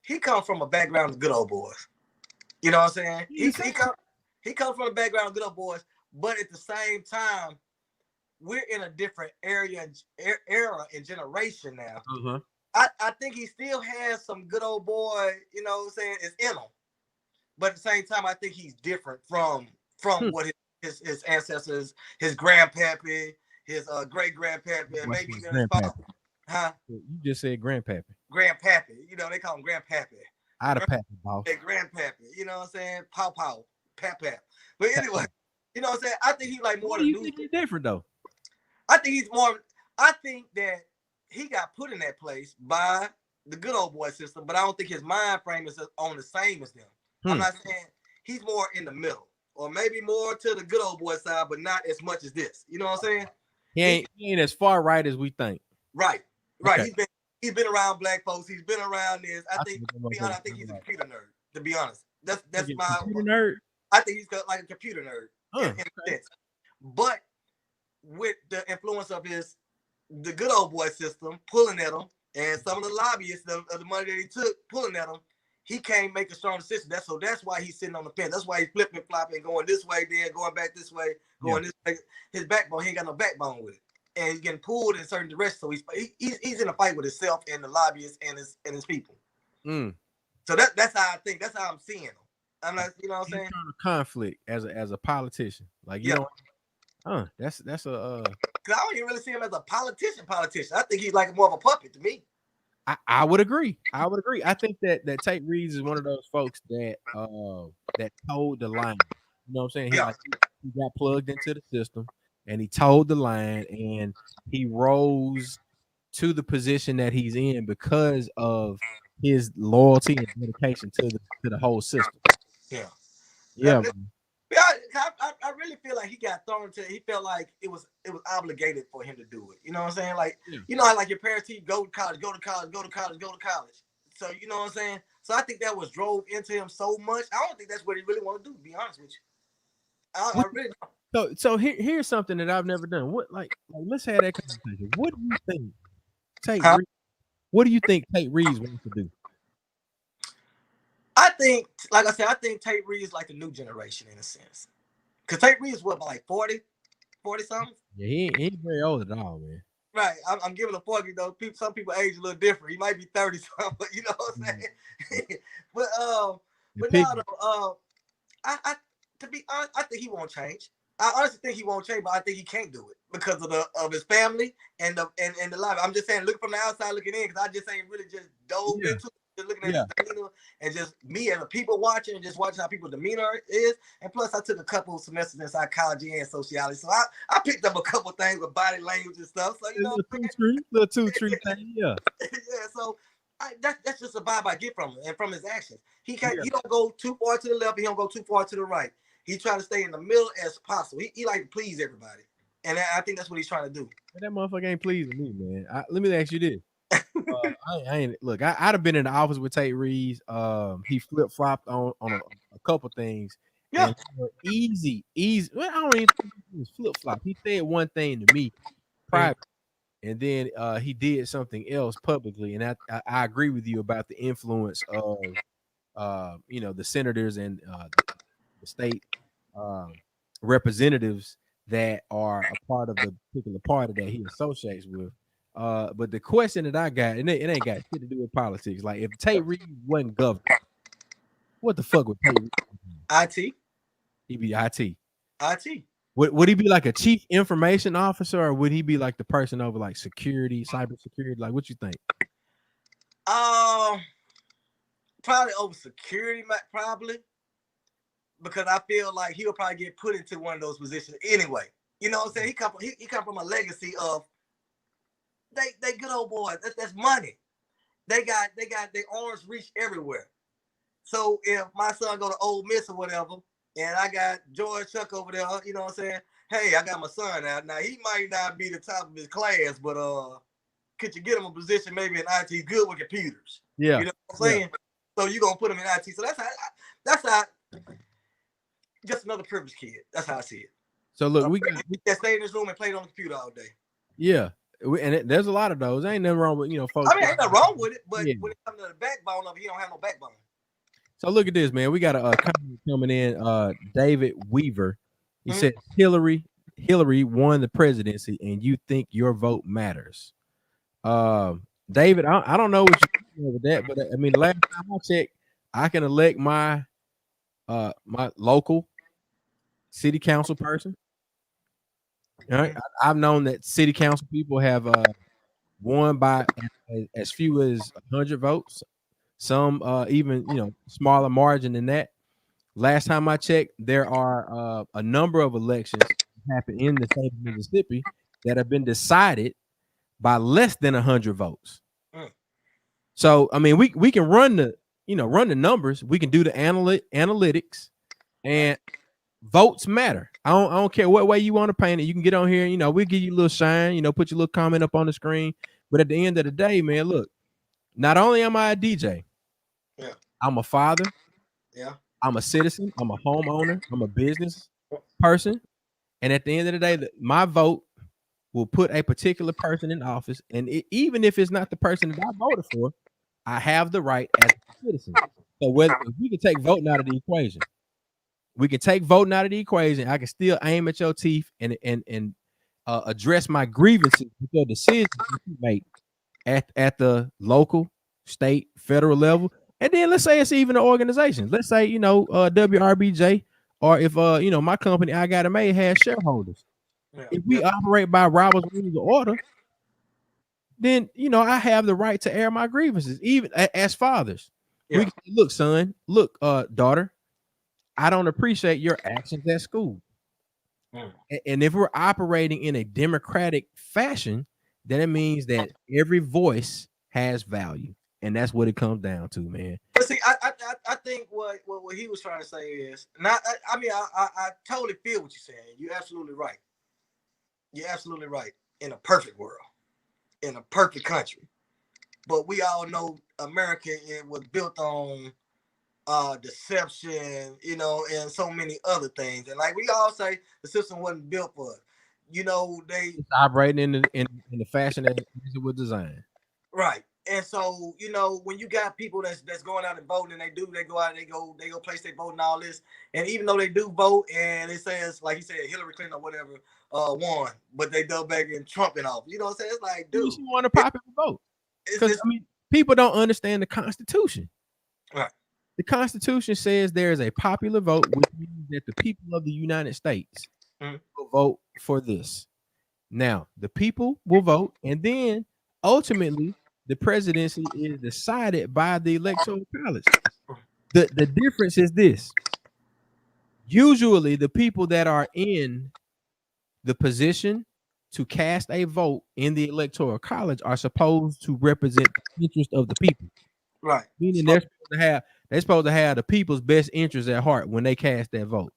[SPEAKER 4] He comes from a background of good old boys. You know what I'm saying? He comes from a background of good old boys, but at the same time, we're in a different era and generation now.
[SPEAKER 2] Uh-huh.
[SPEAKER 4] I think he still has some good old boy, you know what I'm saying, it's in him. But at the same time, I think he's different from what his ancestors, his grandpappy, his great grandpappy, and maybe even his father. Huh?
[SPEAKER 2] You just said grandpappy.
[SPEAKER 4] Grandpappy. You know, they call him grandpappy.
[SPEAKER 2] Out of pappy, boss.
[SPEAKER 4] Their grandpappy. You know what I'm saying? Pow pow. Pap pap. But anyway, you know what I'm saying? I think he's like more
[SPEAKER 2] What
[SPEAKER 4] the
[SPEAKER 2] do you
[SPEAKER 4] new.
[SPEAKER 2] think he's different though?
[SPEAKER 4] I think he's more. I think that he got put in that place by the good old boy system, but I don't think his mind frame is on the same as them. I'm not saying he's more in the middle, or maybe more to the good old boy side, but not as much as this. You know what I'm saying?
[SPEAKER 2] He ain't as far right as we think.
[SPEAKER 4] Right. Right.
[SPEAKER 2] Okay.
[SPEAKER 4] He's been around black folks. He's been around this. I think, to be honest, I think he's a computer nerd. To be honest, that's my
[SPEAKER 2] computer nerd.
[SPEAKER 4] I think he's got like a computer nerd in a sense. But with the influence of the good old boy system pulling at him, and some of the lobbyists of the money that he took pulling at him, he can't make a strong decision. That's why he's sitting on the fence. That's why he's flipping, flopping, going this way, then going back this way, going this way. His backbone, he ain't got no backbone with it, and he's getting pulled in certain directions. So he's in a fight with himself and the lobbyists and his people. So that's how I think. That's how I'm seeing him. I'm not, you know what I'm saying?
[SPEAKER 2] Conflict as a politician, like you know, that's a.
[SPEAKER 4] Because I don't even really see him as a politician. I think he's like more of a puppet to me.
[SPEAKER 2] I would agree. I think that Tate Reeves is one of those folks that told the line. You know what I'm saying? He got plugged into the system and he told the line and he rose to the position that he's in because of his loyalty and dedication to the whole system. Yeah.
[SPEAKER 4] I really feel like he got thrown to. He felt like it was obligated for him to do it. You know what I'm saying? Like you know how like your parents teach go to college. So you know what I'm saying? So I think that was drove into him so much. I don't think that's what he really want to do. To be honest with you, I really don't.
[SPEAKER 2] So here's something that I've never done. What like let's have that conversation. What do you think Tate Reeves? What do you think Tate Reeves wants to do?
[SPEAKER 4] I think, like I said, I think Tate Reeves is like the new generation in a sense. Because Tate Reeves was like 40 something.
[SPEAKER 2] Yeah, he ain't very old at all, man.
[SPEAKER 4] Right. I'm giving him 40 though. Some people age a little different. He might be 30 something, but you know what I'm saying? but now though, I to be honest, I think he won't change. I honestly think he won't change, but I think he can't do it because of his family and the life. I'm just saying, look from the outside looking in, because I just ain't really just dove into it. Just looking at his demeanor and just me as a people watching and just watching how people's demeanor is. And plus, I took a couple of semesters in psychology and sociology, so I picked up a couple of things with body language and stuff. So you know,
[SPEAKER 2] little two-tree thing, yeah.
[SPEAKER 4] So that's just a vibe I get from him and from his actions. He don't go too far to the left. He don't go too far to the right. He try to stay in the middle as possible. He like to please everybody, and I think that's what he's trying to do.
[SPEAKER 2] That motherfucker ain't pleasing me, man. Let me ask you this. I ain't look. I'd have been in the office with Tate Reeves. He flip flopped on a couple things.
[SPEAKER 4] Yeah,
[SPEAKER 2] easy. Well, I don't even think he was flip flop. He said one thing to me private, and then he did something else publicly. And I agree with you about the influence of the senators and the state representatives that are a part of the particular party that he associates with. But the question that I got, and it ain't got shit to do with politics. Like, if Tate Reeves wasn't governor, what the fuck would Tate Reeves
[SPEAKER 4] do? IT.
[SPEAKER 2] He'd be IT.
[SPEAKER 4] IT.
[SPEAKER 2] Would he be like a chief information officer, or would he be like the person over like security, cybersecurity? Like, what you think?
[SPEAKER 4] Probably over security, probably, because I feel like he'll probably get put into one of those positions anyway. You know what I'm saying? He come from a legacy of they good old boys. That's money. They got their arms reach everywhere. So if my son go to Ole Miss or whatever, and I got George Chuck over there. You know what I'm saying? Hey, I got my son out. Now he might not be the top of his class, but could you get him a position maybe in IT? He's good with computers.
[SPEAKER 2] Yeah.
[SPEAKER 4] You know what I'm saying? So you're gonna put him in IT. So that's how just another privileged kid. That's how I see it.
[SPEAKER 2] So look, we
[SPEAKER 4] that stayed in this room and played on the computer all day.
[SPEAKER 2] Yeah. There's a lot of those. Ain't nothing wrong with, folks.
[SPEAKER 4] I mean, ain't nothing wrong with it, but when it comes to the backbone of it, he don't have no backbone.
[SPEAKER 2] So look at this, man. We got a comment coming in. David Weaver. He said Hillary won the presidency, and you think your vote matters. David, I don't know what you think with that, but I mean, the last time I checked, I can elect my my local city council person. All right, I've known that city council people have won by as few as 100 votes. Some even smaller margin than that. Last time I checked, there are a number of elections that happen in the state of Mississippi that have been decided by less than 100 votes. So I mean, we can run the numbers. We can do the analytics, and votes matter. I don't care what way you want to paint it. You can get on here. We'll give you a little shine. Put your little comment up on the screen. But at the end of the day, man, look. Not only am I a DJ, I'm a father.
[SPEAKER 4] Yeah.
[SPEAKER 2] I'm a citizen. I'm a homeowner. I'm a business person. And at the end of the day, my vote will put a particular person in office. And even if it's not the person that I voted for, I have the right as a citizen. So whether we can take voting out of the equation, I can still aim at your teeth and address my grievances with your decisions that you make at the local, state, federal level. And then let's say it's even an organization. Let's say, WRBJ, or if my company I Got It Made has shareholders. If we operate by Robert's Rules of Order, then I have the right to air my grievances, even as fathers. We can say, look, son, look, daughter, I don't appreciate your actions at school. And if we're operating in a democratic fashion, then it means that every voice has value, and that's what it comes down to, man.
[SPEAKER 4] But see, I think what he was trying to say is not. I totally feel what you're saying. You're absolutely right. You're absolutely right. In a perfect world, in a perfect country, but we all know America was built on deception, and so many other things. And like we all say, the system wasn't built for it. It's
[SPEAKER 2] operating in the fashion that it was designed.
[SPEAKER 4] Right. And so, when you got people that's going out and voting, and they go out and they go place their vote and all this. And even though they do vote and it says, like you said, Hillary Clinton or whatever won, but they dug back in Trump and all. You know what I'm saying? It's like, dude,
[SPEAKER 2] you want a popular vote. Because people don't understand the Constitution.
[SPEAKER 4] Right.
[SPEAKER 2] The Constitution says there is a popular vote, which means that the people of the United States will vote for this. Now, the people will vote, and then ultimately the presidency is decided by the Electoral College. The difference is this. Usually the people that are in the position to cast a vote in the Electoral College are supposed to represent the interest of the people.
[SPEAKER 4] Right.
[SPEAKER 2] Meaning they're supposed to have the people's best interests at heart when they cast that vote.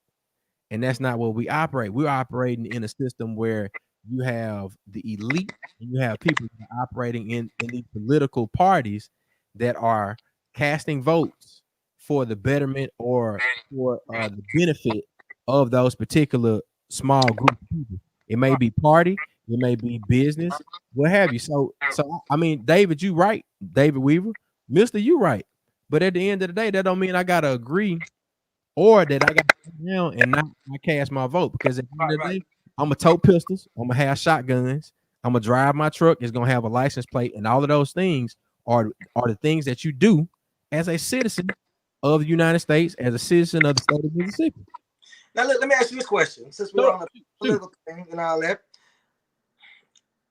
[SPEAKER 2] And that's not what we operate. We're operating in a system where you have the elite and you have people operating in these political parties that are casting votes for the betterment or for the benefit of those particular small group of people. It may be party, it may be business, what have you. So I mean, David, you right, David Weaver, Mr. You right. But at the end of the day, that don't mean I gotta agree or that I got to sit down and not cast my vote, because at the end of the day, I'm gonna tote pistols, I'm gonna have shotguns, I'm gonna drive my truck, it's gonna have a license plate, and all of those things are the things that you do as a citizen of the United States, as a citizen of the state of Mississippi.
[SPEAKER 4] Now let me ask you this question, since we're on the political thing and all that.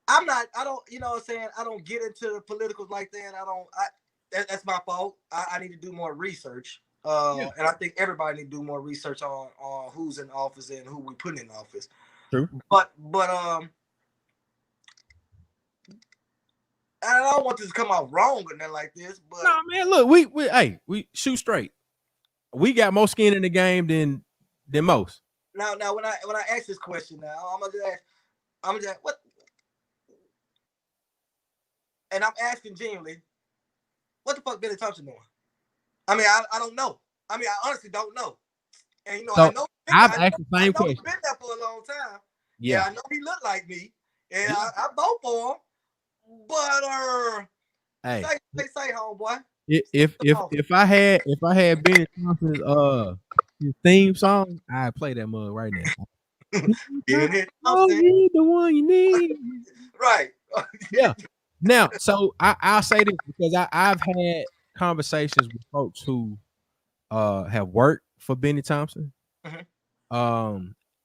[SPEAKER 4] I don't, you know what I'm saying, I don't get into the politicals like that. That's my fault. I need to do more research. And I think everybody need to do more research on who's in office and who we put in office.
[SPEAKER 2] True.
[SPEAKER 4] But I don't want this to come out wrong or nothing like this. But
[SPEAKER 2] no, man, look, we shoot straight. We got more skin in the game than than most.
[SPEAKER 4] Now when I ask this question now, I'm gonna just what, and I'm asking genuinely, what the fuck Billy Thompson doing? I mean, I don't know. I mean, I honestly don't know. And
[SPEAKER 2] So
[SPEAKER 4] I know
[SPEAKER 2] I've asked the same
[SPEAKER 4] he's
[SPEAKER 2] question.
[SPEAKER 4] been there for a long time.
[SPEAKER 2] Yeah,
[SPEAKER 4] I know he looked like me. And I vote for him. But
[SPEAKER 2] hey,
[SPEAKER 4] say homeboy.
[SPEAKER 2] if I had Benny Thompson's his theme song, I'd play that mug right now. Oh, he's the one you need.
[SPEAKER 4] Right.
[SPEAKER 2] Yeah. Now, so I'll say this because I've had conversations with folks who have worked for Benny Thompson.
[SPEAKER 4] Mhm.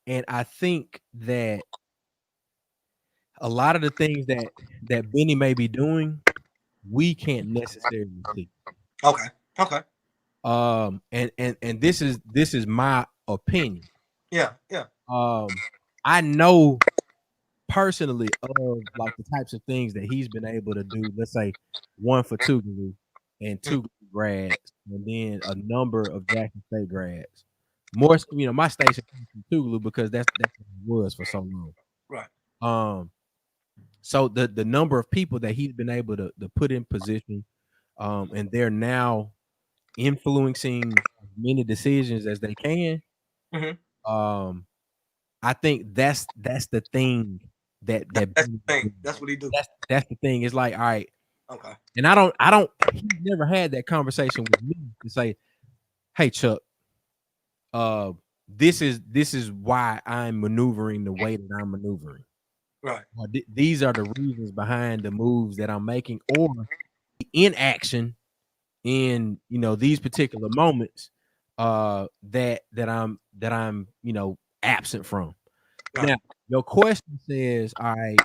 [SPEAKER 2] And I think that a lot of the things that Benny may be doing, we can't necessarily see.
[SPEAKER 4] Okay.
[SPEAKER 2] And this is my opinion.
[SPEAKER 4] Yeah.
[SPEAKER 2] I know personally of like the types of things that he's been able to do. Let's say one for Tougaloo and Tougaloo grads, and then a number of Jackson State grads. More, my station from Tougaloo because that's what it was for so long.
[SPEAKER 4] Right.
[SPEAKER 2] So the number of people that he's been able to put in position, and they're now influencing as many decisions as they can.
[SPEAKER 4] Mm-hmm.
[SPEAKER 2] I think that's the thing that's
[SPEAKER 4] the thing. That's what he do.
[SPEAKER 2] That's the thing. It's like, all right.
[SPEAKER 4] Okay.
[SPEAKER 2] And I don't he's never had that conversation with me to say, hey Chuck, this is why I'm maneuvering the way that I'm maneuvering.
[SPEAKER 4] Right.
[SPEAKER 2] These are the reasons behind the moves that I'm making, or inaction in these particular moments that I'm absent from. Right. Now your question says, all right,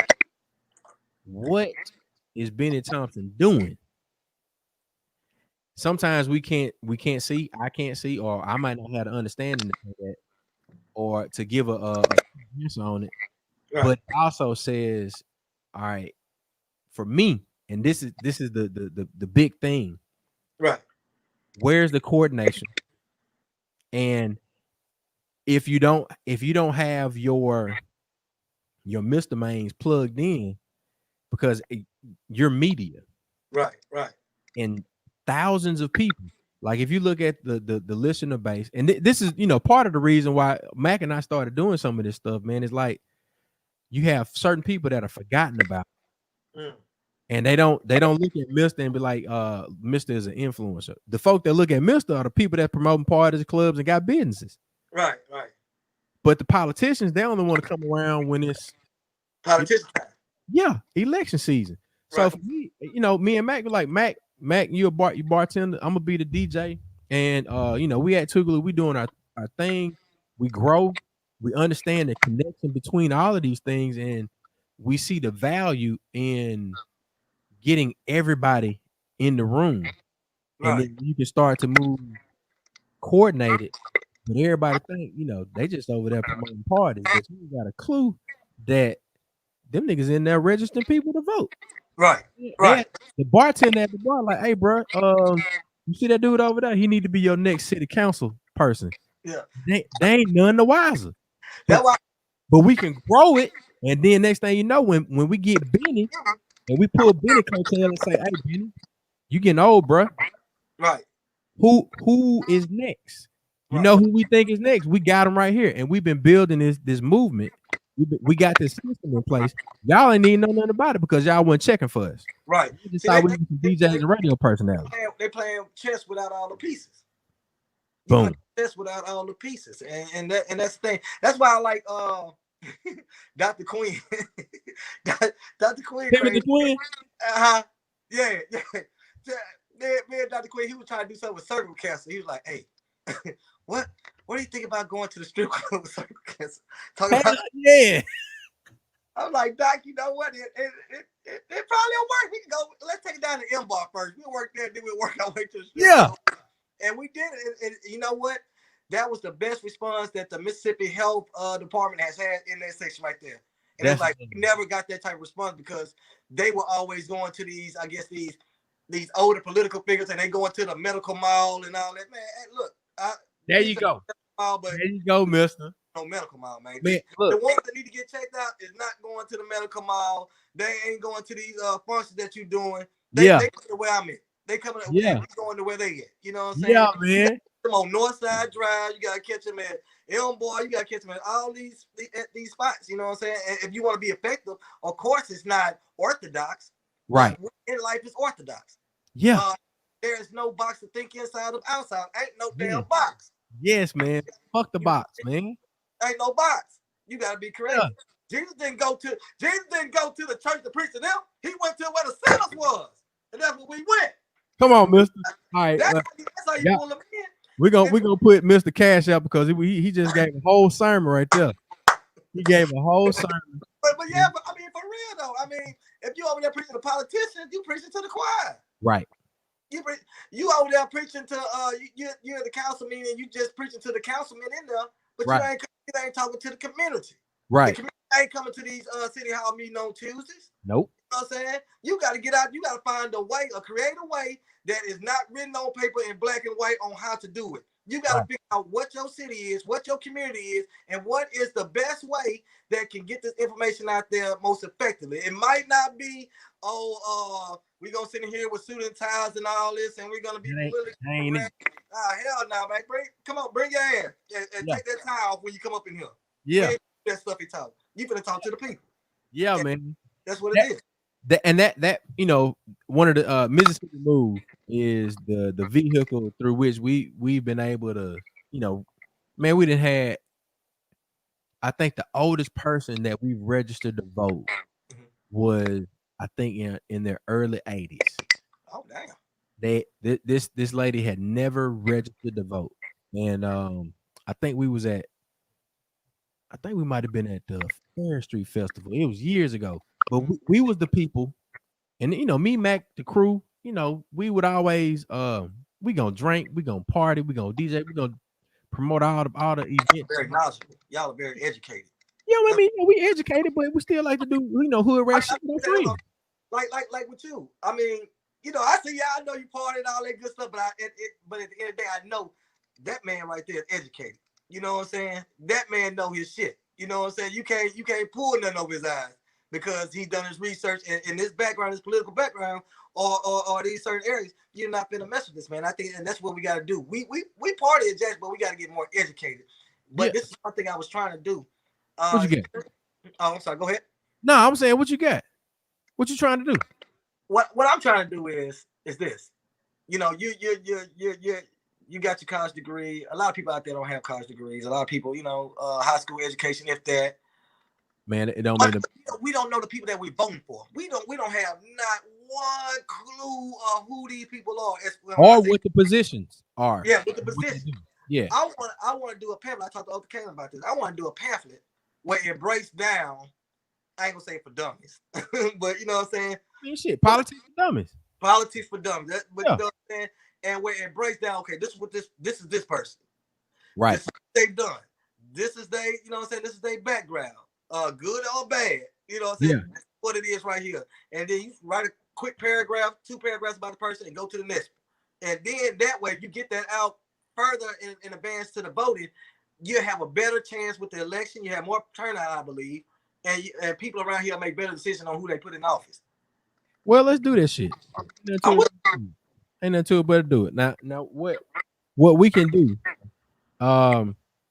[SPEAKER 2] what is Benny Thompson doing? Sometimes we can't see, I can't see, or I might not have the understanding of that or to give a answer on it. Right. But it also says, all right, for me, and this is the big thing.
[SPEAKER 4] Right.
[SPEAKER 2] Where's the coordination? And if you don't have your Mr. Mains plugged in, because you're media.
[SPEAKER 4] Right.
[SPEAKER 2] And thousands of people. Like if you look at the listener base, and this is part of the reason why Mac and I started doing some of this stuff, man, is like you have certain people that are forgotten about. And they don't look at Mr. and be like, Mr. is an influencer. The folk that look at Mr. are the people that promoting parties, clubs, and got businesses.
[SPEAKER 4] Right.
[SPEAKER 2] But the politicians, they only want to come around when it's
[SPEAKER 4] politician time.
[SPEAKER 2] Yeah, election season. So right. For me, me and Mac were like, Mac, you bartender, I'm gonna be the DJ. And we at Tougaloo, we doing our thing, we grow, we understand the connection between all of these things, and we see the value in getting everybody in the room. Right. And then you can start to move coordinated. But everybody think, they just over there promoting parties, but you got a clue that them niggas in there registering people to vote.
[SPEAKER 4] Right.
[SPEAKER 2] The bartender at the bar like, hey, bro, you see that dude over there? He need to be your next city council person.
[SPEAKER 4] Yeah.
[SPEAKER 2] They ain't none the wiser. But we can grow it, and then next thing you know, when we get Benny, and we pull Benny coattail and say, hey, Benny, you getting old, bro.
[SPEAKER 4] Right.
[SPEAKER 2] Who is next? You know who we think is next? We got him right here, and we've been building this movement. We got this system in place. Y'all ain't need to know nothing about it because y'all wasn't checking for us.
[SPEAKER 4] Right.
[SPEAKER 2] We decided we need some DJs and radio personality.
[SPEAKER 4] They playing chess without all the pieces.
[SPEAKER 2] Boom.
[SPEAKER 4] Chess without all the pieces, and that's the thing. That's why I like Dr. Queen. Dr. Queen.
[SPEAKER 2] Timothy Queen.
[SPEAKER 4] Yeah. Me and Dr. Queen, he was trying to do something with cervical cancer. He was like, "Hey, what do you think about going to the strip club with cervical cancer?" Talking about
[SPEAKER 2] yeah.
[SPEAKER 4] I'm like, Doc, you know what? It probably will work. We can go. Let's take it down to M-Bar first. We'll work there, then we'll work our way to the strip club. And we did it. And you know what? That was the best response that the Mississippi Health Department has had in that section right there. And it's like, we never got that type of response because they were always going to these older political figures, and they going to the medical mall and all that. Man, hey, look.
[SPEAKER 2] There you go.
[SPEAKER 4] mall, but
[SPEAKER 2] there you go, mister.
[SPEAKER 4] no medical mall, man.
[SPEAKER 2] Man,
[SPEAKER 4] The
[SPEAKER 2] look,
[SPEAKER 4] ones that need to get checked out is not going to the medical mall. They ain't going to these functions that you doing. They coming to where I'm at. They coming and we going to where they at. You know what I'm saying?
[SPEAKER 2] Yeah, man.
[SPEAKER 4] Them on Northside Drive, you gotta catch them at Elmboy, you gotta catch them at all these spots. You know what I'm saying? And if you want to be effective, of course, it's not orthodox.
[SPEAKER 2] Right.
[SPEAKER 4] In life is orthodox.
[SPEAKER 2] Yeah.
[SPEAKER 4] There is no box to think inside of outside. Ain't no damn box.
[SPEAKER 2] Yes, man. Fuck the box, man.
[SPEAKER 4] Ain't no box. You gotta be creative. Yeah. Jesus didn't go to the church to preach to them. He went to where the sinners was, and that's where we went.
[SPEAKER 2] Come on, mister. All right.
[SPEAKER 4] That's how you pull them in.
[SPEAKER 2] We're gonna put Mr. Cash out because he just gave a whole sermon right there. He gave a whole sermon.
[SPEAKER 4] But yeah, but I mean, for real though. I mean, if you over there preaching to politicians, you preaching to the choir.
[SPEAKER 2] Right.
[SPEAKER 4] You over there preaching to you're at the council meeting, you just preaching to the councilman in there, but you ain't talking to the community.
[SPEAKER 2] Right.
[SPEAKER 4] The community ain't coming to these city hall meetings on Tuesdays.
[SPEAKER 2] Nope.
[SPEAKER 4] You know what I'm saying? You got to get out. You got to find a creative way that is not written on paper in black and white on how to do it. You got to figure out what your city is, what your community is, and what is the best way that can get this information out there most effectively. It might not be, we're going to sit in here with suit and ties and all this, and we're going to be politically correct. Hell no, man. Bring your ass and take that tie off when you come up in here.
[SPEAKER 2] Yeah.
[SPEAKER 4] That stuff he talk. You finna talk to the people.
[SPEAKER 2] Yeah, man.
[SPEAKER 4] That's what it is.
[SPEAKER 2] That you know, one of the Mississippi Move is the vehicle through which we've been able to, you know, man, we didn't have. I think the oldest person that we registered to vote was, I think, in their early 80s.
[SPEAKER 4] Oh damn!
[SPEAKER 2] This lady had never registered to vote, and I think we might have been at the Fair Street Festival. It was years ago, but we was the people, and you know, me, Mac, the crew. You know, we would always we gonna drink, we gonna party, we gonna DJ, we gonna promote all the events.
[SPEAKER 4] Very knowledgeable. Y'all are very educated.
[SPEAKER 2] Yeah, I mean, we educated, but we still like to do, you know, hood rat shit with our friends.
[SPEAKER 4] Like with you. I mean, you know, I see y'all. I know you party and all that good stuff, but at the end of the day, I know that man right there is educated. You know what I'm saying? That man know his shit. You know what I'm saying? You can't pull nothing over his eyes because he's done his research and his background, his political background, or these certain areas. You're not gonna mess with this, man. I think, and that's what we gotta do. We party at Jack's, but we gotta get more educated. But this is one thing I was trying to do.
[SPEAKER 2] What you get?
[SPEAKER 4] Oh, I'm sorry. Go ahead.
[SPEAKER 2] No, I'm saying, what you got? What you trying to do?
[SPEAKER 4] What I'm trying to do is this. You know, you got your college degree. A lot of people out there don't have college degrees. A lot of people, you know, high school education, if that.
[SPEAKER 2] Man, it don't mean
[SPEAKER 4] we don't know the people that we're voting for. We don't have not one clue of who these people are.
[SPEAKER 2] Or what the positions are.
[SPEAKER 4] Yeah, what the positions.
[SPEAKER 2] Yeah.
[SPEAKER 4] I want to do a pamphlet. I talked to Uncle Kalen about this. I want to do a pamphlet where it breaks down. I ain't gonna say for dummies, but you know what I'm saying?
[SPEAKER 2] I mean, shit, politics for dummies.
[SPEAKER 4] Politics for dummies. You know what I'm saying? And where it breaks down, okay, this is this person.
[SPEAKER 2] Right.
[SPEAKER 4] This is what they've done. This is you know what I'm saying? This is their background. Good or bad. You know what I'm saying? Yeah. That's what it is right here. And then you write a quick paragraph, 2 paragraphs about the person and go to the next one. And then that way, if you get that out further in advance to the voting, you have a better chance with the election. You have more turnout, I believe. And people around here make better decisions on who they put in office.
[SPEAKER 2] Well, let's do that shit. Ain't nothing to it but to do it. Now what we can do,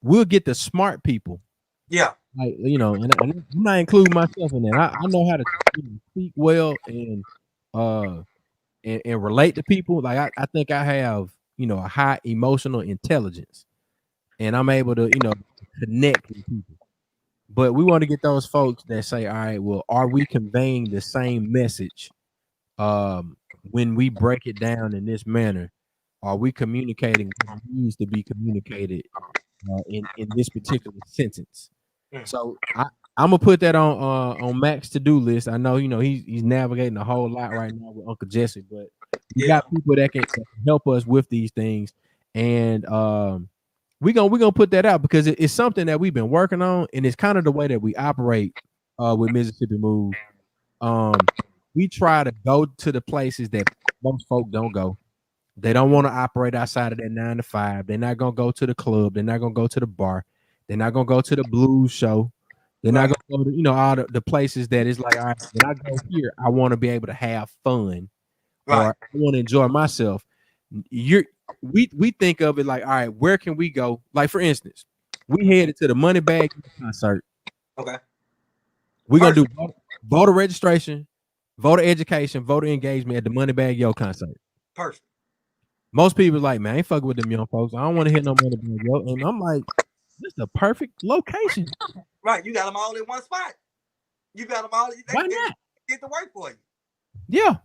[SPEAKER 2] we'll get the smart people.
[SPEAKER 4] Yeah.
[SPEAKER 2] Like, you know, and I'm not including myself in that. I know how to speak well and relate to people. Like I think I have, you know, a high emotional intelligence, and I'm able to, you know, connect with people. But we want to get those folks that say, all right, well, are we conveying the same message when we break it down in this manner? Are we communicating what needs to be communicated in this particular sentence? So I'm gonna put that on Mac's to-do list. I know, you know, he's navigating a whole lot right now with Uncle Jesse, but we got people that can help us with these things, and we're gonna put that out because it's something that we've been working on, and it's kind of the way that we operate with Mississippi Move. We try to go to the places that most folk don't go. They don't want to operate outside of that 9 to 5. They're not gonna go to the club. They're not gonna go to the bar. They're not gonna go to the blues show. They're not
[SPEAKER 4] Right.
[SPEAKER 2] gonna go to all the places that is like, all right, when I go here, I want to be able to have fun or
[SPEAKER 4] Right.
[SPEAKER 2] I want to enjoy myself. We think of it like, all right, where can we go? Like for instance, we headed to the Moneybagg concert.
[SPEAKER 4] Okay.
[SPEAKER 2] We're gonna do voter registration, voter education, voter engagement at the Moneybagg Yo concert.
[SPEAKER 4] Perfect.
[SPEAKER 2] Most people like, man, I ain't fucking with them young folks. I don't want to hit no Moneybagg Yo. And I'm like, this is the perfect location.
[SPEAKER 4] Right. You got them all in one spot. You got them all.
[SPEAKER 2] Why not?
[SPEAKER 4] Get to work for you.
[SPEAKER 2] Yeah.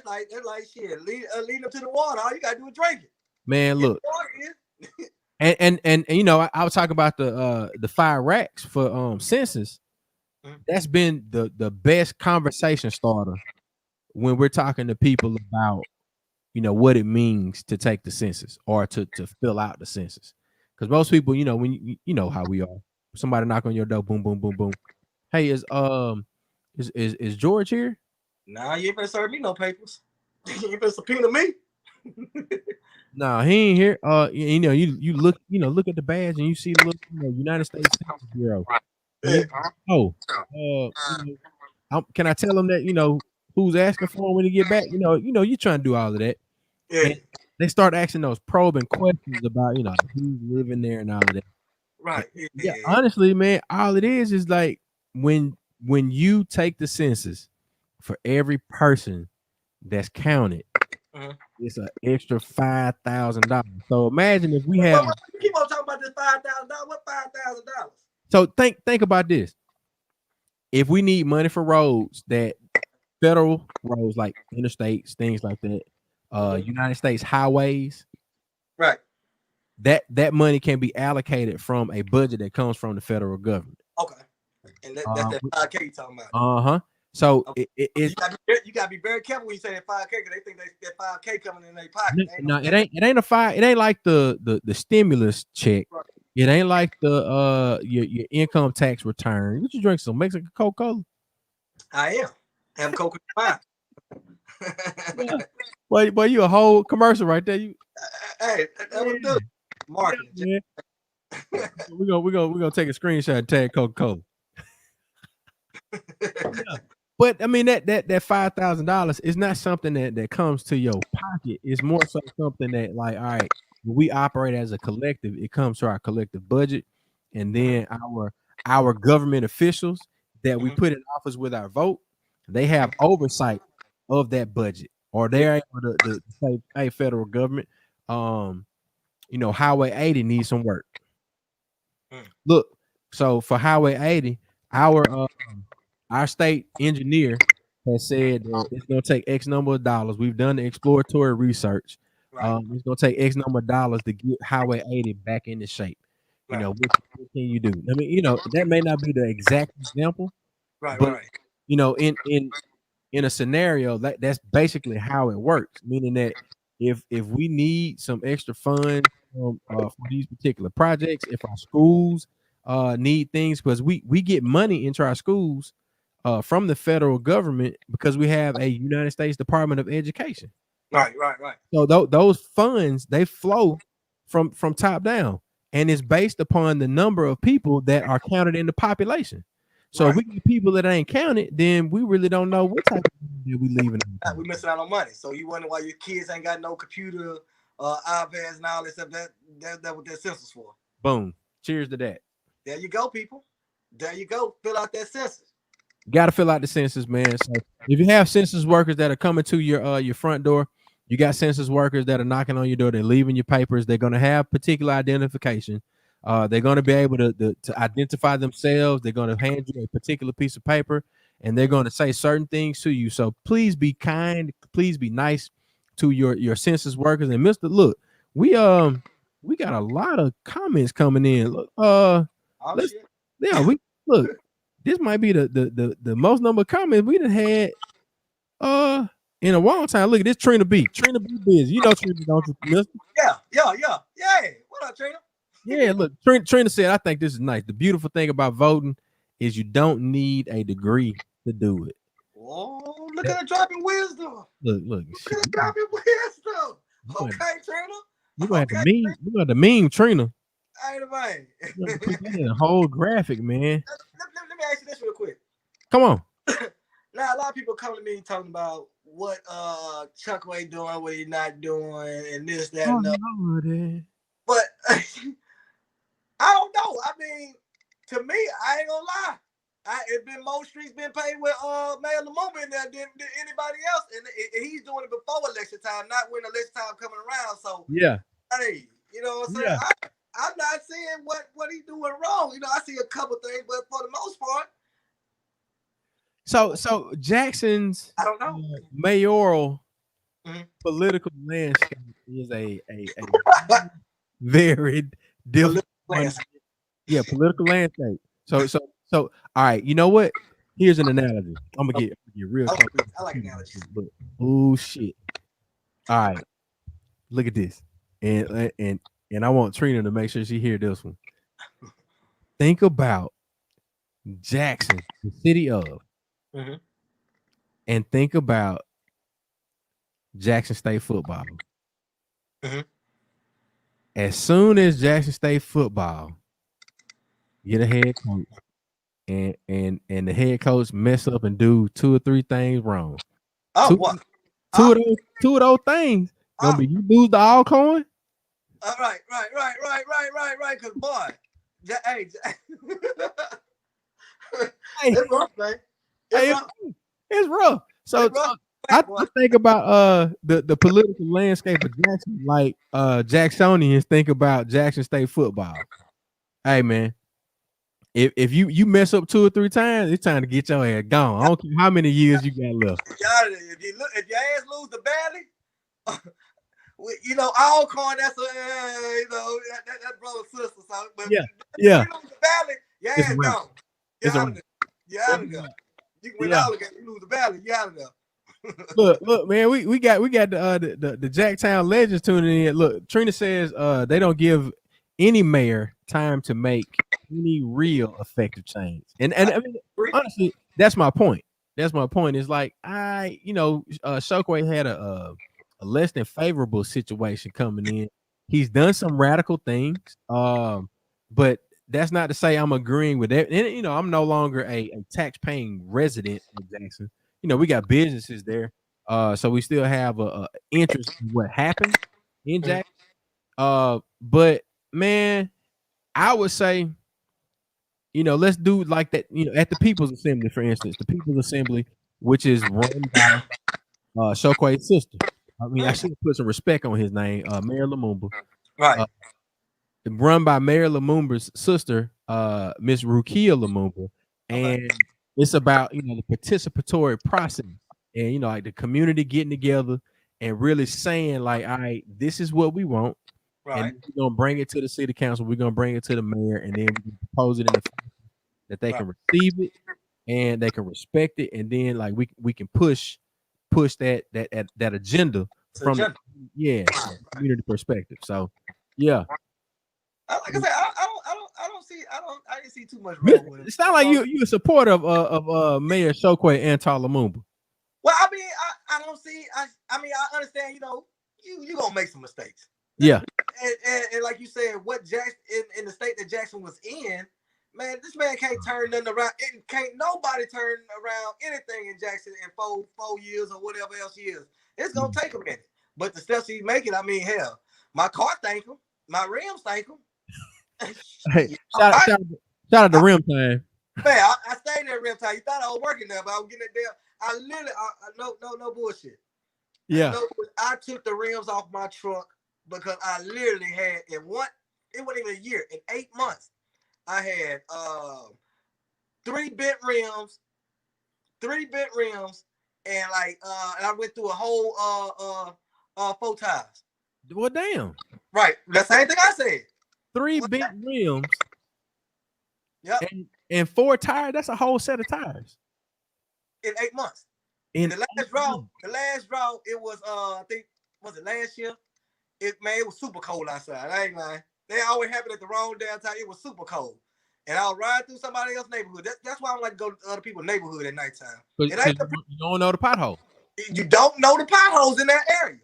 [SPEAKER 4] They're like shit. Lead them to the water. All you gotta do is drink it.
[SPEAKER 2] Man, look. And I was talking about the 5 racks for census. That's been the best conversation starter when we're talking to people about what it means to take the census or to fill out the census. Because most people, when you know how we are. Somebody knock on your door, boom, boom, boom, boom. Hey, is George here?
[SPEAKER 4] Nah, you ain't gonna serve me no papers. You ain't gonna subpoena me.
[SPEAKER 2] Nah, he ain't here. You look at the badge and you see the little United States Census Bureau. Can I tell them that who's asking for him when he get back? You trying to do all of that.
[SPEAKER 4] Yeah.
[SPEAKER 2] And they start asking those probing questions about who's living there and all of that.
[SPEAKER 4] Right.
[SPEAKER 2] Yeah. Honestly, man, all it is like when you take the census, for every person that's counted, it's an extra $5,000. So imagine if we have.
[SPEAKER 4] You keep on talking about this $5,000. What $5,000?
[SPEAKER 2] So think about this. If we need money for roads, that federal roads like interstates, things like that, United States highways,
[SPEAKER 4] right?
[SPEAKER 2] That money can be allocated from a budget that comes from the federal government.
[SPEAKER 4] Okay, and that's that 5K you talking about.
[SPEAKER 2] So
[SPEAKER 4] okay. You gotta be very careful when you say that 5K because they think that 5K coming in their pocket.
[SPEAKER 2] No, it ain't a 5. It ain't like the stimulus check. Right. It ain't like the your income tax return. Would you drink some Mexican Coca-Cola?
[SPEAKER 4] I am. I'm Coca fine.
[SPEAKER 2] Yeah. Boy, you a whole commercial right there. You
[SPEAKER 4] hey, that was good marketing.
[SPEAKER 2] Yeah. We're gonna take a screenshot and tag Coca-Cola. Yeah. But I mean that $5,000 is not something that comes to your pocket. It's more so something that like, all right, when we operate as a collective, it comes to our collective budget, and then our government officials that we put in office with our vote, they have oversight of that budget, or they're able to say, hey, federal government, Highway 80 needs some work. Look, so for Highway 80, our state engineer has said that it's going to take X number of dollars. We've done the exploratory research. Right. It's going to take X number of dollars to get Highway 80 back into shape. Right. What can you do? I mean, that may not be the exact example.
[SPEAKER 4] Right,
[SPEAKER 2] but,
[SPEAKER 4] right.
[SPEAKER 2] In a scenario, that's basically how it works, meaning that if we need some extra funds for these particular projects, if our schools need things, because we get money into our schools from the federal government because we have a United States Department of Education.
[SPEAKER 4] Right.
[SPEAKER 2] So those funds, they flow from top down, and it's based upon the number of people that are counted in the population. So if we get people that ain't counted, then we really don't know what type of money we leaving.
[SPEAKER 4] We missing out on money. So you wonder why your kids ain't got no computer, iPads, and all this stuff. That what that census for.
[SPEAKER 2] Boom. Cheers to that.
[SPEAKER 4] There you go, people. There you go. Fill out that census.
[SPEAKER 2] You got to fill out the census, man. So if you have census workers that are coming to your front door, you got census workers that are knocking on your door. They're leaving your papers. They're going to have particular identification. They're going to be able to identify themselves. They're going to hand you a particular piece of paper, and they're going to say certain things to you. So please be kind. Please be nice to your census workers. And look, we got a lot of comments coming in. Look, we look. This might be the most number of comments we done had in a long time. Look at this, Trina B. Trina B busy. You know Trina, don't you, mister?
[SPEAKER 4] Yeah. What up, Trina?
[SPEAKER 2] Yeah, look, Trina said, I think this is nice. The beautiful thing about voting is you don't need a degree to do it.
[SPEAKER 4] Oh, look at her dropping wisdom.
[SPEAKER 2] Look
[SPEAKER 4] at her dropping wisdom. Okay, Trina.
[SPEAKER 2] You gonna have
[SPEAKER 4] Okay,
[SPEAKER 2] to meme Trina.
[SPEAKER 4] ain't a man.
[SPEAKER 2] You gotta put that in a whole graphic, man.
[SPEAKER 4] Let me ask you this real quick.
[SPEAKER 2] Come on.
[SPEAKER 4] Now a lot of people come to me talking about what Chuckway doing, what he's not doing, and this, that, and that. But I don't know. I mean, to me, I ain't gonna lie. It been more streets been paid with Mayor Lumumba in there than anybody else, and he's doing it before election time, not when election time coming around. So
[SPEAKER 2] yeah,
[SPEAKER 4] hey, you know what I'm saying?
[SPEAKER 2] Yeah.
[SPEAKER 4] I'm not saying what he's doing wrong. You know, I see a couple things, but for the most part,
[SPEAKER 2] So Jackson's
[SPEAKER 4] I don't know.
[SPEAKER 2] Mayoral political landscape is a very different. Yeah, political landscape. So all right, you know what? Here's an analogy. I'm gonna get real.
[SPEAKER 4] I like analogies.
[SPEAKER 2] Oh shit! All right, look at this, and I want Trina to make sure she hear this one. Think about Jackson, the city of, and think about Jackson State football. As soon as Jackson State football get a head coach, and the head coach mess up and do 2 or 3 things wrong. Two of those things gonna be you lose the Alcorn.
[SPEAKER 4] Right. Cause boy, hey, it's rough, man.
[SPEAKER 2] It's rough. So I think about the political landscape of Jackson, like Jacksonians think about Jackson State football. Hey man, if you mess up 2 or 3 times, it's time to get your ass gone. I don't care how many years you got left.
[SPEAKER 4] If your ass lose the belly, you know, Alcorn, that's that brother sister. So, but
[SPEAKER 2] yeah.
[SPEAKER 4] You lose the belly, your ass gone. You're out of there. You can win all the game. You lose the belly, you're out of there.
[SPEAKER 2] Look, man, we got the Jacktown legends tuning in. Look, Trina says they don't give any mayor time to make any real effective change. And I mean, honestly, that's my point. That's my point. Is like Chokwe had a less than favorable situation coming in. He's done some radical things, but that's not to say I'm agreeing with that. And I'm no longer a tax-paying resident of Jackson. We got businesses there, so we still have a interest in what happened in Jackson. But man, I would say, let's do like that. At the People's Assembly, for instance, the People's Assembly, which is run by Chokwe's sister. I mean, I should put some respect on his name, Mayor Lumumba.
[SPEAKER 4] Right.
[SPEAKER 2] Run by Mayor Lumumba's sister, Miss Rukia Lumumba, and it's about the participatory process, and like the community getting together and really saying like, all right, this is what we want, and we're gonna bring it to the city council, we're gonna bring it to the mayor, and then we can propose it in the that they can receive it and they can respect it, and then like we can push that agenda from community perspective. So yeah.
[SPEAKER 4] Like I said, I didn't see too much wrong with it.
[SPEAKER 2] It's not like you a supporter of Mayor Chokwe and Lumumba.
[SPEAKER 4] Well, I mean, I don't see. I mean, I understand. You gonna make some mistakes.
[SPEAKER 2] Yeah.
[SPEAKER 4] And like you said, what Jackson in the state that Jackson was in, man, this man can't turn nothing around. Can't nobody turn around anything in Jackson in four years or whatever else he is. It's gonna take a minute. But the steps he's making, I mean, hell, my car thank him, my rims thank him.
[SPEAKER 2] Hey, shout out to Rim Time.
[SPEAKER 4] Man, I stayed there Rim Time. You thought I was working there, but I was getting it there. I literally, no bullshit.
[SPEAKER 2] Yeah.
[SPEAKER 4] I took the rims off my truck because I literally had it wasn't even a year. In 8 months, I had 3 bent rims, and like and I went through a whole 4 tires.
[SPEAKER 2] Well, damn.
[SPEAKER 4] Right. The same thing I said.
[SPEAKER 2] 3 bent rims.
[SPEAKER 4] Yep.
[SPEAKER 2] And 4 tires. That's a whole set of tires.
[SPEAKER 4] In 8 months. In the last draw, it was I think was it last year? It was super cold outside. I ain't lying. They always happen at the wrong damn time. It was super cold. And I was riding through somebody else's neighborhood. That's why I don't like to go to other people's neighborhood at nighttime.
[SPEAKER 2] You don't know the pothole.
[SPEAKER 4] You don't know the potholes in that area.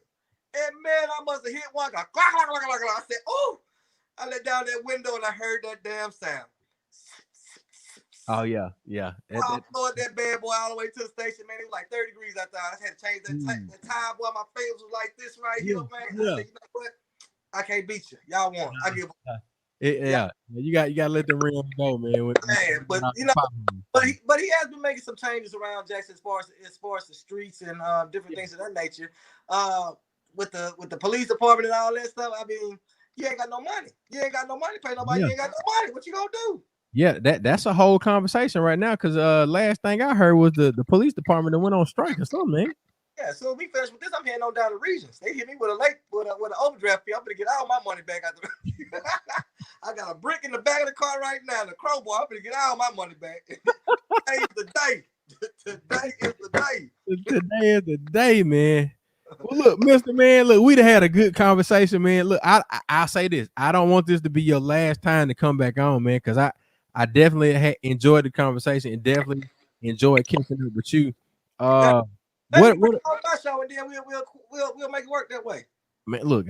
[SPEAKER 4] And man, I must have hit one. I said, "Oh!" I let down that window and I heard that damn sound.
[SPEAKER 2] Oh yeah.
[SPEAKER 4] I floored that bad boy all the way to the station, man. It was like 30 degrees out there. I had to change that tire, boy. My face was like this right here, man. I said, you know what? I can't beat you. Y'all won. I give up.
[SPEAKER 2] You got to let the rims go, man.
[SPEAKER 4] But you know, but he has been making some changes around Jackson as far as the streets and different things of that nature. With the police department and all that stuff. I mean, you ain't got no money. You ain't got no money to pay nobody. You ain't got no money. What you gonna do?
[SPEAKER 2] Yeah, that's a whole conversation right now. Cause last thing I heard was the police department that went on strike or something, man.
[SPEAKER 4] Yeah, so we finished with this. I'm heading on down to Regions. They hit me with an overdraft fee. I'm gonna get all my money back out the I got a brick in the back of the car right now. The crowbar. I'm gonna get all my money back. Today is the day. Today is the day.
[SPEAKER 2] Today is the day, man. Well, look, Mr. Man, look, we'd have had a good conversation, man. Look, I'll say this. I don't want this to be your last time to come back on, man, because I definitely enjoyed the conversation and definitely enjoyed catching up with you.
[SPEAKER 4] What on my show and then we'll make it work that way.
[SPEAKER 2] Man, look,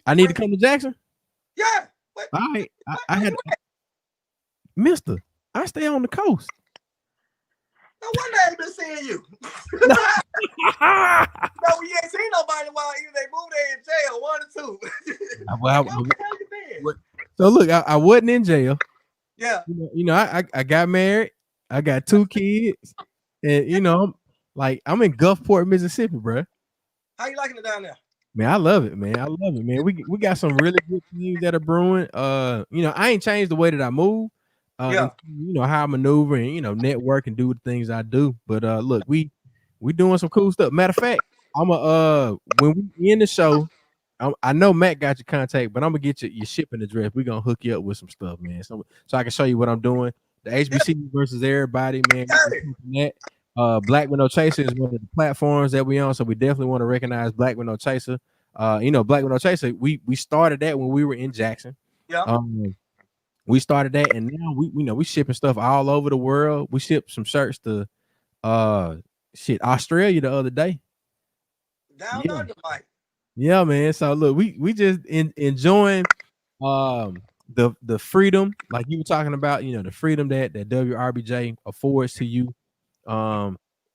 [SPEAKER 2] I need to come to Jackson.
[SPEAKER 4] Yeah.
[SPEAKER 2] All right. I had Mister. I stay on the coast.
[SPEAKER 4] No wonder I ain't been seeing you. No, we ain't seen nobody while either they moved there in jail, one or two.
[SPEAKER 2] So look, I wasn't in jail.
[SPEAKER 4] Yeah.
[SPEAKER 2] You know, I got married. I got 2 kids, and you know, I'm in Gulfport, Mississippi, bro.
[SPEAKER 4] How you liking it down there?
[SPEAKER 2] Man, I love it, man. We got some really good things that are brewing. You know, I ain't changed the way that I move. And, you know, how I maneuver and, you know, network and do the things I do. But look, we doing some cool stuff. Matter of fact, when we in the show, I know Matt got your contact, but I'm gonna get your shipping address. We're gonna hook you up with some stuff, man. So I can show you what I'm doing. The HBCU versus everybody, man. Black with No Chaser is one of the platforms that we on, so we definitely want to recognize Black with No Chaser. You know, Black with No Chaser, we started that when we were in Jackson.
[SPEAKER 4] Yeah.
[SPEAKER 2] We started that, and now we shipping stuff all over the world. We shipped some shirts to Australia the other day.
[SPEAKER 4] Down under, Mike.
[SPEAKER 2] Yeah, man. So look, we just enjoying the freedom, like you were talking about, you know, the freedom that WRBJ affords to you.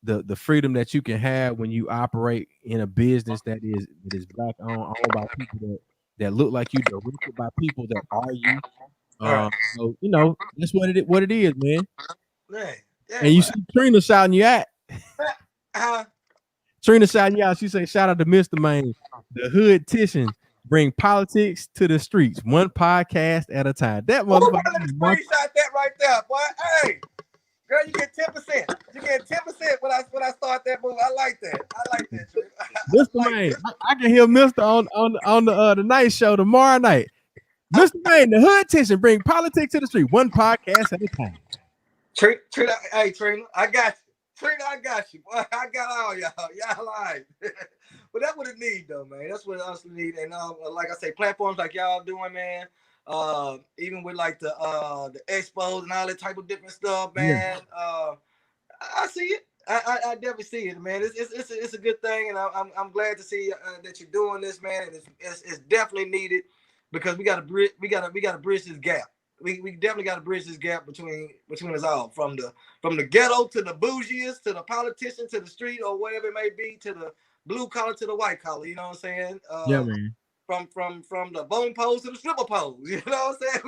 [SPEAKER 2] The freedom that you can have when you operate in a business that is black owned by people that look like you, directed by people that are you. So you know that's what it is, man.
[SPEAKER 4] Yeah,
[SPEAKER 2] and you see Trina shouting you out. Trina shouting you out. She say, "Shout out to Mr. Man, the hood Titians bring politics to the streets, one podcast at a time." That motherfucker.
[SPEAKER 4] Let me screenshot that right there, boy. Hey, girl, you get 10%. You get 10% when I start that move. I like that. Trina.
[SPEAKER 2] Mr. Man, I can hear Mr. on the night show tomorrow night. Mr. Man, the hood Titian bring politics to the street, one podcast at a time.
[SPEAKER 4] Trina, hey Trina, I got you. Trina, I got you. Boy, I got all y'all. Y'all lying. But that's what it need, though, man. That's what it honestly need. And like I say, platforms like y'all doing, man. Even with like the expos and all that type of different stuff, man. Yeah. I see it. I definitely see it, man. It's a good thing, and I'm glad to see that you're doing this, man. And it's definitely needed because we got to bridge this gap. We definitely got to bridge this gap between us all, from the ghetto to the bougiest, to the politician, to the street, or whatever it may be, to the blue collar to the white collar. You know what I'm saying?
[SPEAKER 2] Yeah, man.
[SPEAKER 4] From the bone pose to the stripper pose. You know what I'm saying?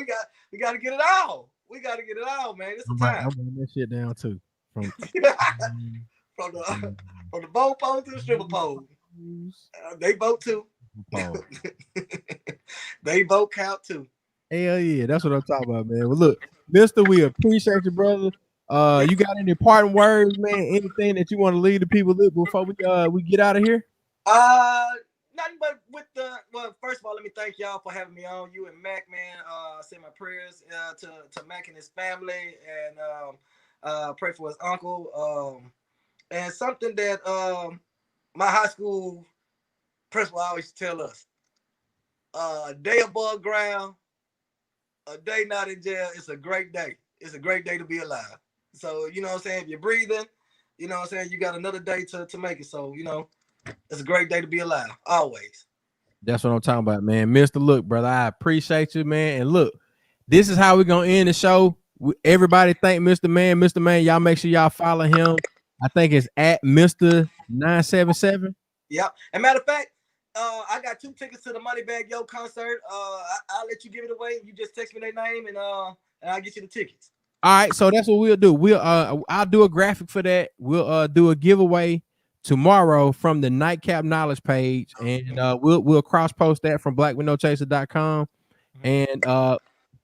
[SPEAKER 4] We got to get it all. We got to get it all, man. It's time.
[SPEAKER 2] I'm writing that shit down too. From
[SPEAKER 4] the bone pose to the stripper pose. They vote too. They vote count too.
[SPEAKER 2] Hell yeah, that's what I'm talking about, man. Well, look, Mister, we appreciate you, brother. You got any parting words, man? Anything that you want to leave the people with before we get out of here?
[SPEAKER 4] Nothing but first of all, let me thank y'all for having me on. You and Mac, man. Say my prayers to Mac and his family, and pray for his uncle. And something that my high school principal always tell us: a day above ground, a day not in jail. It's a great day. It's a great day to be alive. So, you know what I'm saying? If you're breathing, you know what I'm saying, you got another day to make it. So, you know, it's a great day to be alive, always.
[SPEAKER 2] That's what I'm talking about, man. Mr. Look, brother, I appreciate you, man. And look, this is how we're gonna end the show. Everybody thank Mr. Man. Mr. Man, y'all make sure y'all follow him. I think it's at Mr. 977.
[SPEAKER 4] Yep. And matter of fact, I got 2 tickets to the Moneybag Yo concert. I'll let you give it away. You just text me their name and I'll get you the tickets.
[SPEAKER 2] All right, so that's what we'll do. I'll do a graphic for that. We'll do a giveaway tomorrow from the Nightcap Knowledge page, and we'll cross post that from blackwindowchaser.com. And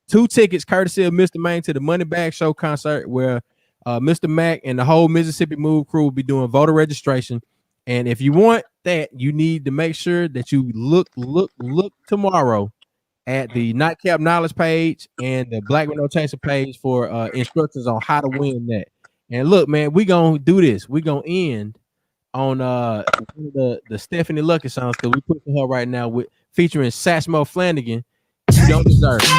[SPEAKER 2] 2 tickets courtesy of Mr. Main to the Moneybag Show concert, where Mr. Mac and the whole Mississippi Move crew will be doing voter registration. And if you want that, you need to make sure that you look tomorrow at the Nightcap Knowledge page and the Black Window Chaser page for instructions on how to win that. And look, man, we gonna do this. We gonna end on the Stephanie Lucky songs, because we pushing her right now with featuring Satchmo Flanagan. You don't deserve it.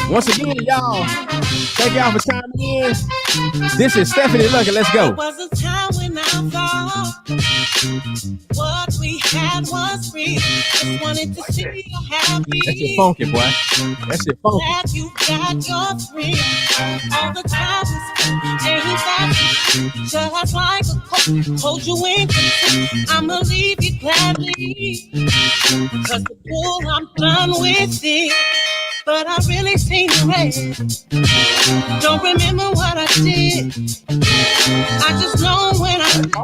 [SPEAKER 2] Once again, y'all, thank y'all for chiming in. This is Stephanie Lucky. Let's go.
[SPEAKER 1] There was a time when I thought what we had was free. Just wanted to see you happy.
[SPEAKER 2] That shit funky, boy. That shit funky.
[SPEAKER 1] That you got your friend. All the time we spent, and he got you just like a coat. Hold you in. I'ma leave you gladly, cause the bull, I'm done with it. But I really seen the red. Don't remember what I did. I just know when I put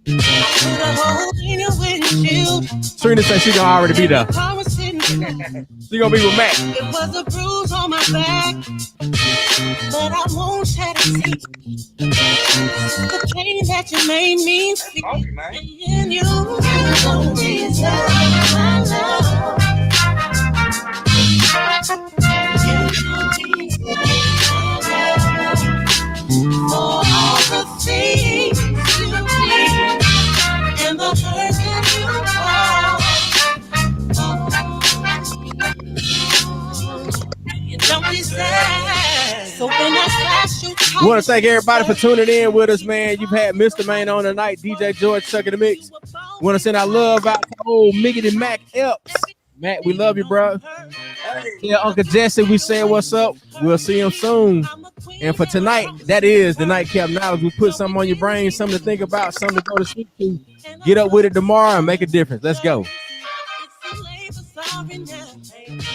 [SPEAKER 1] a hole in your windshield.
[SPEAKER 2] Serena said she gonna already be there. She gonna be with Mac.
[SPEAKER 1] It was a bruise on my back, but I won't shed a tear. The pain that you made me feel, and you don't deserve my love. For all the things you did and the hurt that you caused, you don't deserve. So when I flash you,
[SPEAKER 2] We want to thank everybody for tuning in with us, man. You've had Mr. Main on tonight, DJ George Chuck in the Mix. We want to send our love out to old Miggity Mac Epps. Matt, we love you, bro. Tell Uncle Jesse we saying what's up. We'll see him soon. And for tonight, that is the Nightcap Knowledge. We put something on your brain, something to think about, something to go to sleep to. Get up with it tomorrow and make a difference. Let's go.